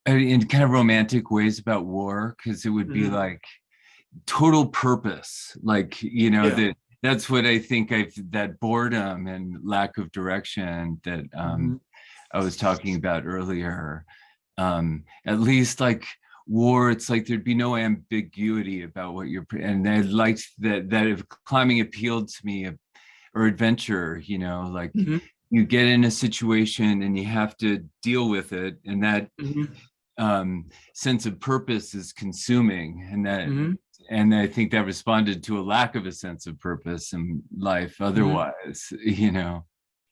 in kind of romantic ways about war, because it would be like total purpose, like, that's what I think that boredom and lack of direction that I was talking about earlier. At least like war, it's like there'd be no ambiguity about what and I liked that if climbing appealed to me, or adventure, like you get in a situation and you have to deal with it, and that sense of purpose is consuming, and that and I think that responded to a lack of a sense of purpose in life otherwise.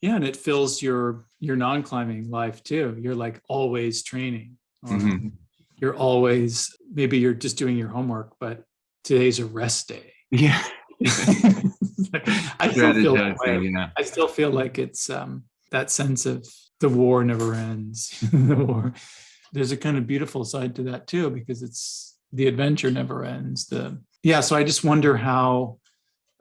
Yeah, and it fills your non-climbing life too. You're like always training, or you're always, maybe you're just doing your homework, but today's a rest day. Yeah. I still feel that way. I still feel like it's that sense of the war never ends. The war. There's a kind of beautiful side to that too, because it's the adventure never ends. So I just wonder how,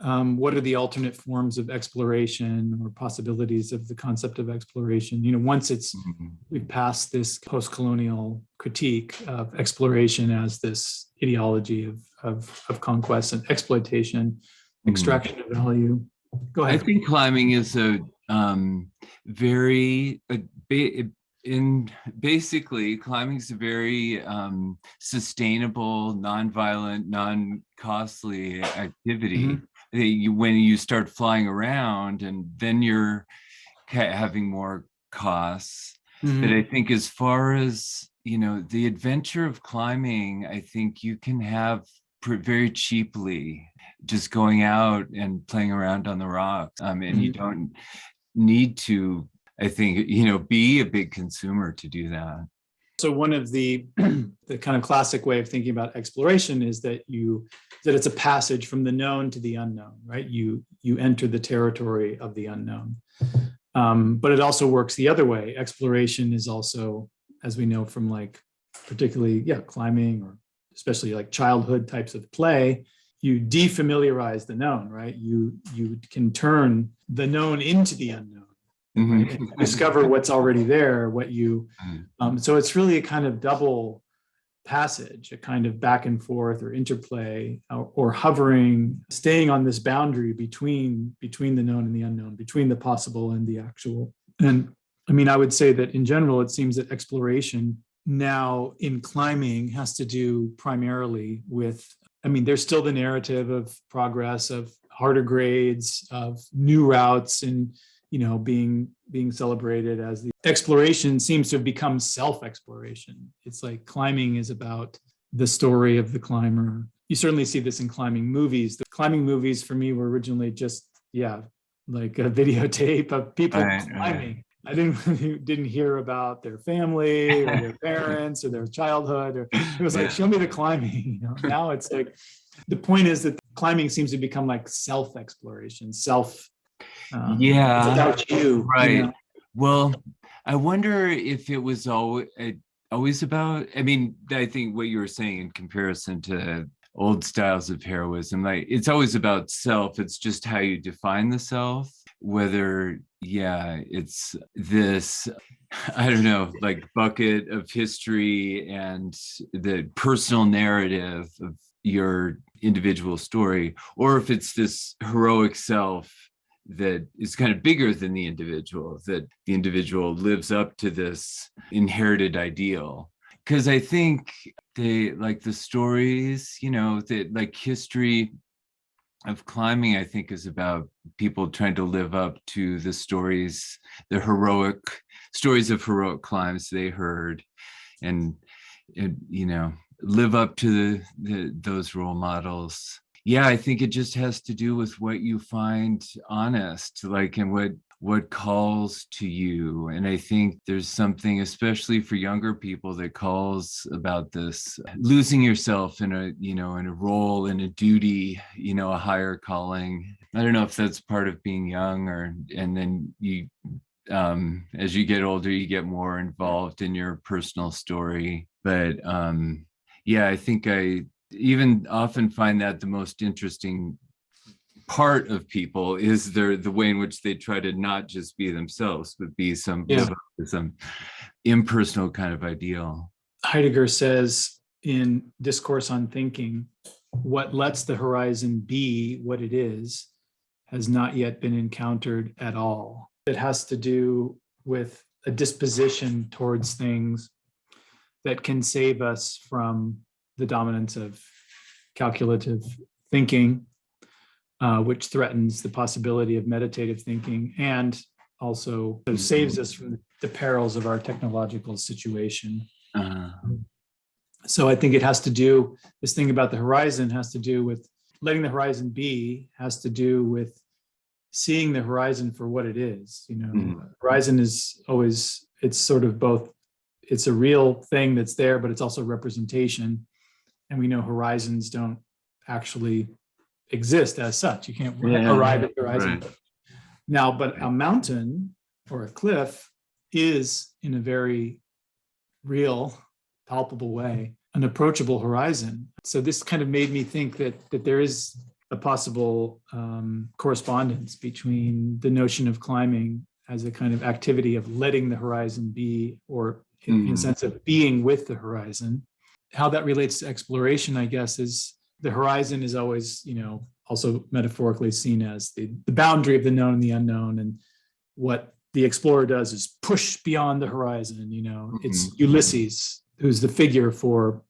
what are the alternate forms of exploration or possibilities of the concept of exploration? Once we've passed this post-colonial critique of exploration as this ideology of conquest and exploitation, extraction of value. Go ahead. I think climbing is basically climbing is a very sustainable, non-violent, non-costly activity. When you start flying around, and then you're having more costs. But I think as far as, the adventure of climbing, I think you can have very cheaply, just going out and playing around on the rocks. And you don't need to, I think, be a big consumer to do that. So one of the kind of classic way of thinking about exploration is that it's a passage from the known to the unknown, right? You enter the territory of the unknown. But it also works the other way. Exploration is also, as we know from particularly climbing, or especially like childhood types of play, you defamiliarize the known, right? You can turn the known into the unknown. Right? And discover what's already there, so it's really a kind of double passage, a kind of back and forth or interplay, or hovering, staying on this boundary between the known and the unknown, between the possible and the actual. And I mean, I would say that in general, it seems that exploration now in climbing has to do primarily with, there's still the narrative of progress, of harder grades, of new routes, and being celebrated as the exploration seems to have become self-exploration. It's like climbing is about the story of the climber. You certainly see this in climbing movies. The climbing movies for me were originally just, like a videotape of people climbing. I didn't hear about their family or their parents or their childhood. Or it was like, show me the climbing. Now it's like, the point is that climbing seems to become like self-exploration, it's about you, right? Well, I wonder if it was always about, I think what you were saying in comparison to old styles of heroism, it's always about self. It's just how you define the self, whether it's this I don't know, like bucket of history and the personal narrative of your individual story, or if it's this heroic self that is kind of bigger than the individual, that the individual lives up to this inherited ideal. Because I think they like the stories, that like history of climbing, I think, is about people trying to live up to the stories, the heroic stories of heroic climbs they heard, and live up to those role models. Yeah, I think it just has to do with what you find honest, like, and what calls to you. And I think there's something, especially for younger people, that calls about this losing yourself in a role, in a duty, a higher calling. I don't know if that's part of being young, and then you, as you get older, you get more involved in your personal story. But yeah, I think I even often find that the most interesting part of people is the way in which they try to not just be themselves, but be some impersonal kind of ideal. Heidegger says in Discourse on Thinking, what lets the horizon be what it is has not yet been encountered at all. It has to do with a disposition towards things that can save us from the dominance of calculative thinking, which threatens the possibility of meditative thinking, and also saves us from the perils of our technological situation. So I think it has to do, this thing about the horizon has to do with letting the horizon be, has to do with seeing the horizon for what it is. Horizon is always, it's sort of both, it's a real thing that's there, but it's also representation. And we know horizons don't actually exist as such. You can't arrive at the horizon. Right. Now, but a mountain or a cliff is, in a very real, palpable way, an approachable horizon. So this kind of made me think that there is a possible correspondence between the notion of climbing as a kind of activity of letting the horizon be, or in a sense of being with the horizon. How that relates to exploration, I guess, is the horizon is always, also metaphorically seen as the boundary of the known and the unknown. And what the explorer does is push beyond the horizon. It's Ulysses who's the figure for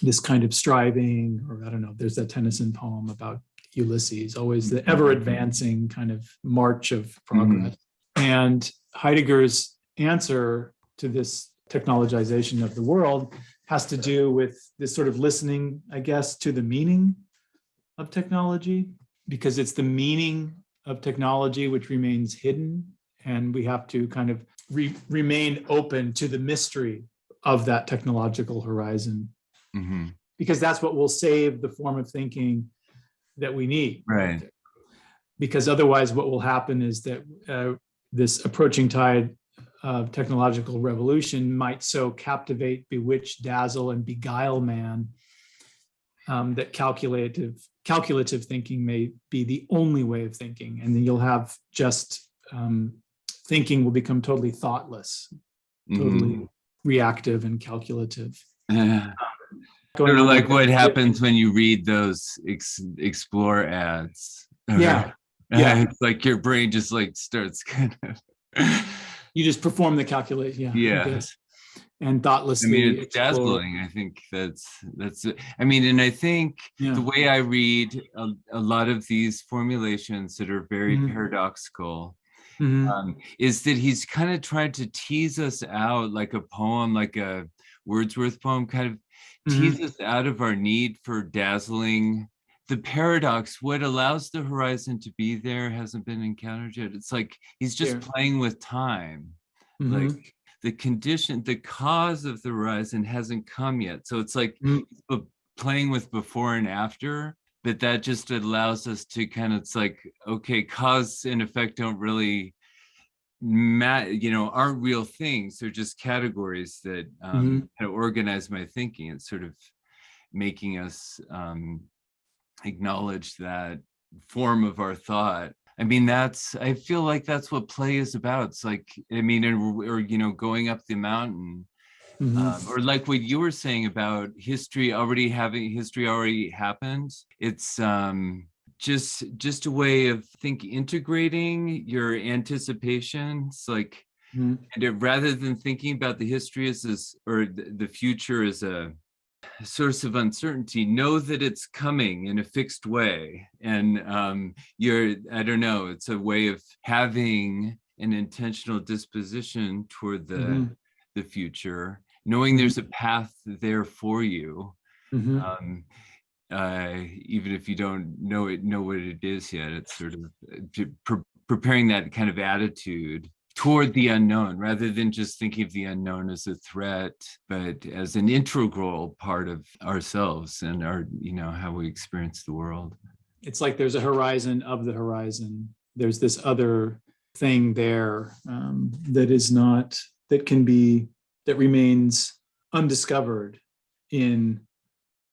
this kind of striving, or I don't know, there's that Tennyson poem about Ulysses, always the ever advancing kind of march of progress. And Heidegger's answer to this technologization of the world has to do with this sort of listening, I guess, to the meaning of technology, because it's the meaning of technology which remains hidden, and we have to kind of remain open to the mystery of that technological horizon, because that's what will save the form of thinking that we need. Right. Because otherwise what will happen is that this approaching tide of technological revolution might so captivate, bewitch, dazzle, and beguile man that calculative thinking may be the only way of thinking. And then you'll have just thinking will become totally thoughtless, totally reactive and calculative. Sort of like what happens when you read those explore ads. Yeah. It's like your brain just like starts kind of. You just perform the calculation. Yeah. And thoughtlessly. It's dazzling. I think that's it. And I think the way I read a lot of these formulations that are very paradoxical is that he's kind of trying to tease us out, like a poem, like a Wordsworth poem, kind of tease us out of our need for dazzling. The paradox, what allows the horizon to be there, hasn't been encountered yet. It's like he's just playing with time. Like the condition, the cause of the horizon hasn't come yet. So it's like playing with before and after, but that just allows us to kind of, it's like, okay, cause and effect don't really aren't real things. They're just categories that kind of organize my thinking. It's sort of making us acknowledge that form of our thought. I mean, I feel like that's what play is about. It's like, I mean, or going up the mountain, Mhm. or like what you were saying about history already happened. It's just a way of integrating your anticipations, like, Mhm. and rather than thinking about the history as this, or the future as a source of uncertainty, know that it's coming in a fixed way. And I don't know, it's a way of having an intentional disposition toward Mhm. the future, knowing there's a path there for you. Mhm. Um, Even if you don't know what it is yet, it's sort of preparing that kind of attitude toward the unknown, rather than just thinking of the unknown as a threat, but as an integral part of ourselves and our, how we experience the world. It's like there's a horizon of the horizon. There's this other thing there that is not, that remains undiscovered in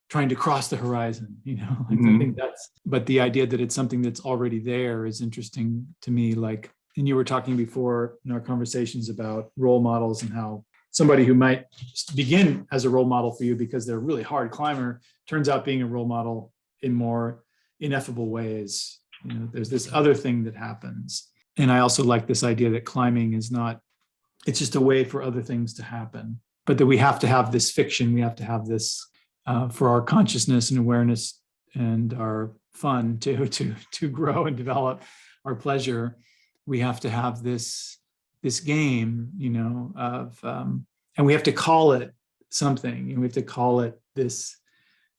trying to cross the horizon, like I think but the idea that it's something that's already there is interesting to me. Like, and you were talking before in our conversations about role models and how somebody who might just begin as a role model for you because they're a really hard climber turns out being a role model in more ineffable ways. There's this other thing that happens. And I also like this idea that climbing is not, it's just a way for other things to happen, but that we have to have this fiction, we have to have this for our consciousness and awareness and our fun to grow and develop our pleasure. We have to have this game, of and we have to call it something. We have to call it this,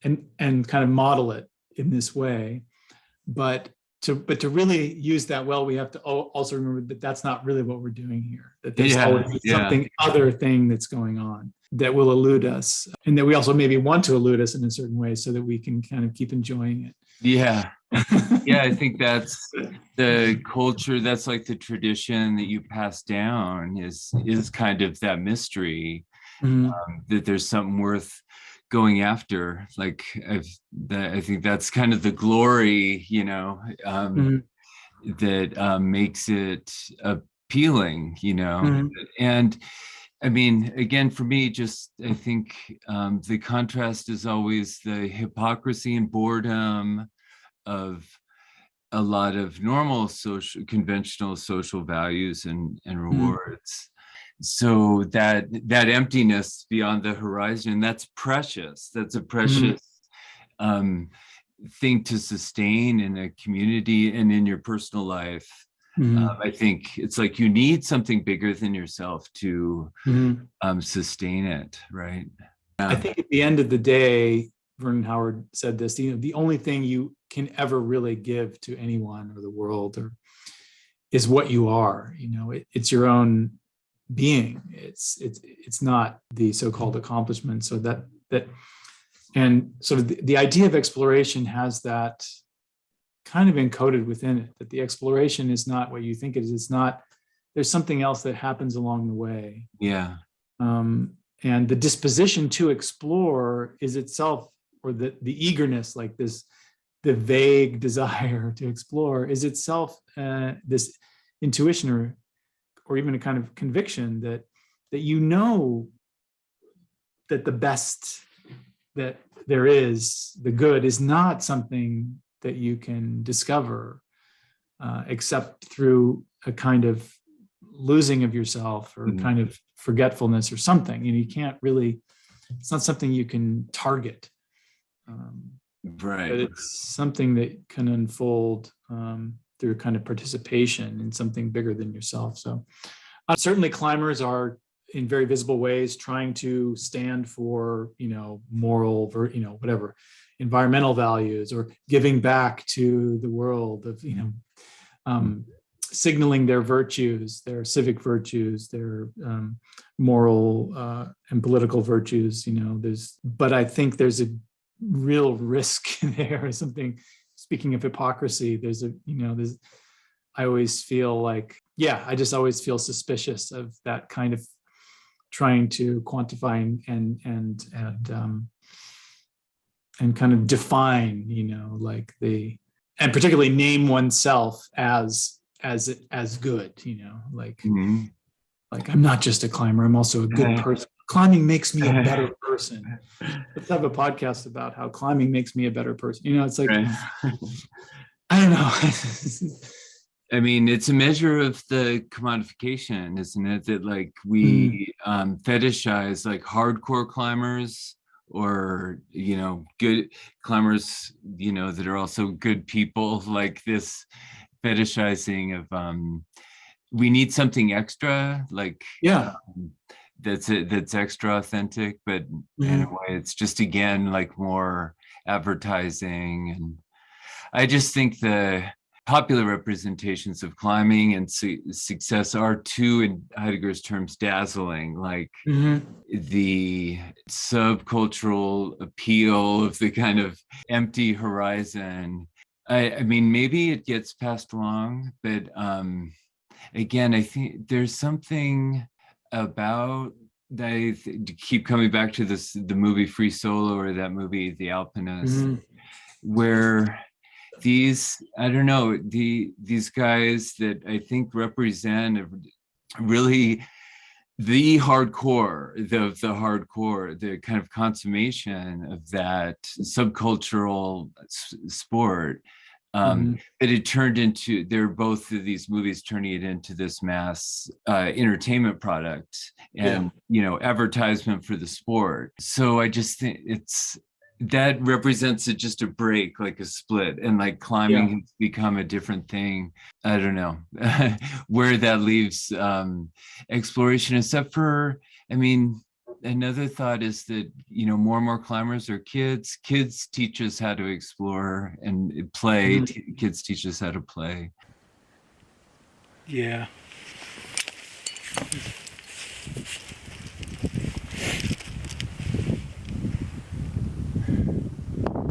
and kind of model it in this way. But to really use that well, we have to also remember that that's not really what we're doing here. That there's always something other thing that's going on that will elude us, and that we also maybe want to elude us in a certain way so that we can kind of keep enjoying it. Yeah. I think that's the culture, that's like the tradition that you pass down, is kind of that mystery, that there's something worth going after. Like, I think that's kind of the glory, that makes it appealing, and I mean, again, for me, just I think the contrast is always the hypocrisy and boredom of a lot of normal conventional social values and rewards. So that emptiness beyond the horizon, that's precious. That's a precious thing to sustain in a community and in your personal life. I think it's like you need something bigger than yourself to sustain it, right? I think at the end of the day, Vernon Howard said this, the only thing you can ever really give to anyone or the world is what you are. It's your own being. It's not the so-called accomplishment. So that and sort of the idea of exploration has that kind of encoded within it, that the exploration is not what you think it is. It's not, there's something else that happens along the way. Yeah. And the disposition to explore is itself, or the eagerness, like this, the vague desire to explore is itself this intuition or even a kind of conviction that that the best that there is, the good, is not something that you can discover except through a kind of losing of yourself or kind of forgetfulness or something. You can't really, it's not something you can target. Right. But it's something that can unfold through kind of participation in something bigger than yourself. So certainly climbers are in very visible ways trying to stand for, moral, whatever, environmental values, or giving back to the world of, signaling their virtues, their civic virtues, their moral and political virtues. But I think there's a real risk there, or something. Speaking of hypocrisy, I always feel like, I just always feel suspicious of that kind of trying to quantify and kind of define, like the and particularly name oneself as good, Mhm. like I'm not just a climber, I'm also a good person. Climbing makes me a better person. Let's have a podcast about how climbing makes me a better person. It's like, Right. I don't know. I mean, it's a measure of the commodification, isn't it? That like we fetishize like hardcore climbers, or good climbers, that are also good people, like this fetishizing of we need something extra, like Yeah. that's extra authentic, but in a way it's just, again, like more advertising. And I just think the popular representations of climbing and success are, too, in Heidegger's terms, dazzling, like the subcultural appeal of the kind of empty horizon. I mean, maybe it gets passed along, but again, I think there's something about that. I keep coming back to the movie Free Solo, or that movie The Alpinist, where I don't know, these guys that I think represent really the hardcore, the hardcore, the kind of consummation of that subcultural sport. But it turned into, they're both of these movies turning it into this mass entertainment product, and advertisement for the sport. So I just think that represents just a break, like a split, and like climbing has become a different thing. I don't know where that leaves exploration, except for, I mean, another thought is that more and more climbers are kids. Kids teach us how to explore and play. Kids teach us how to play. Yeah.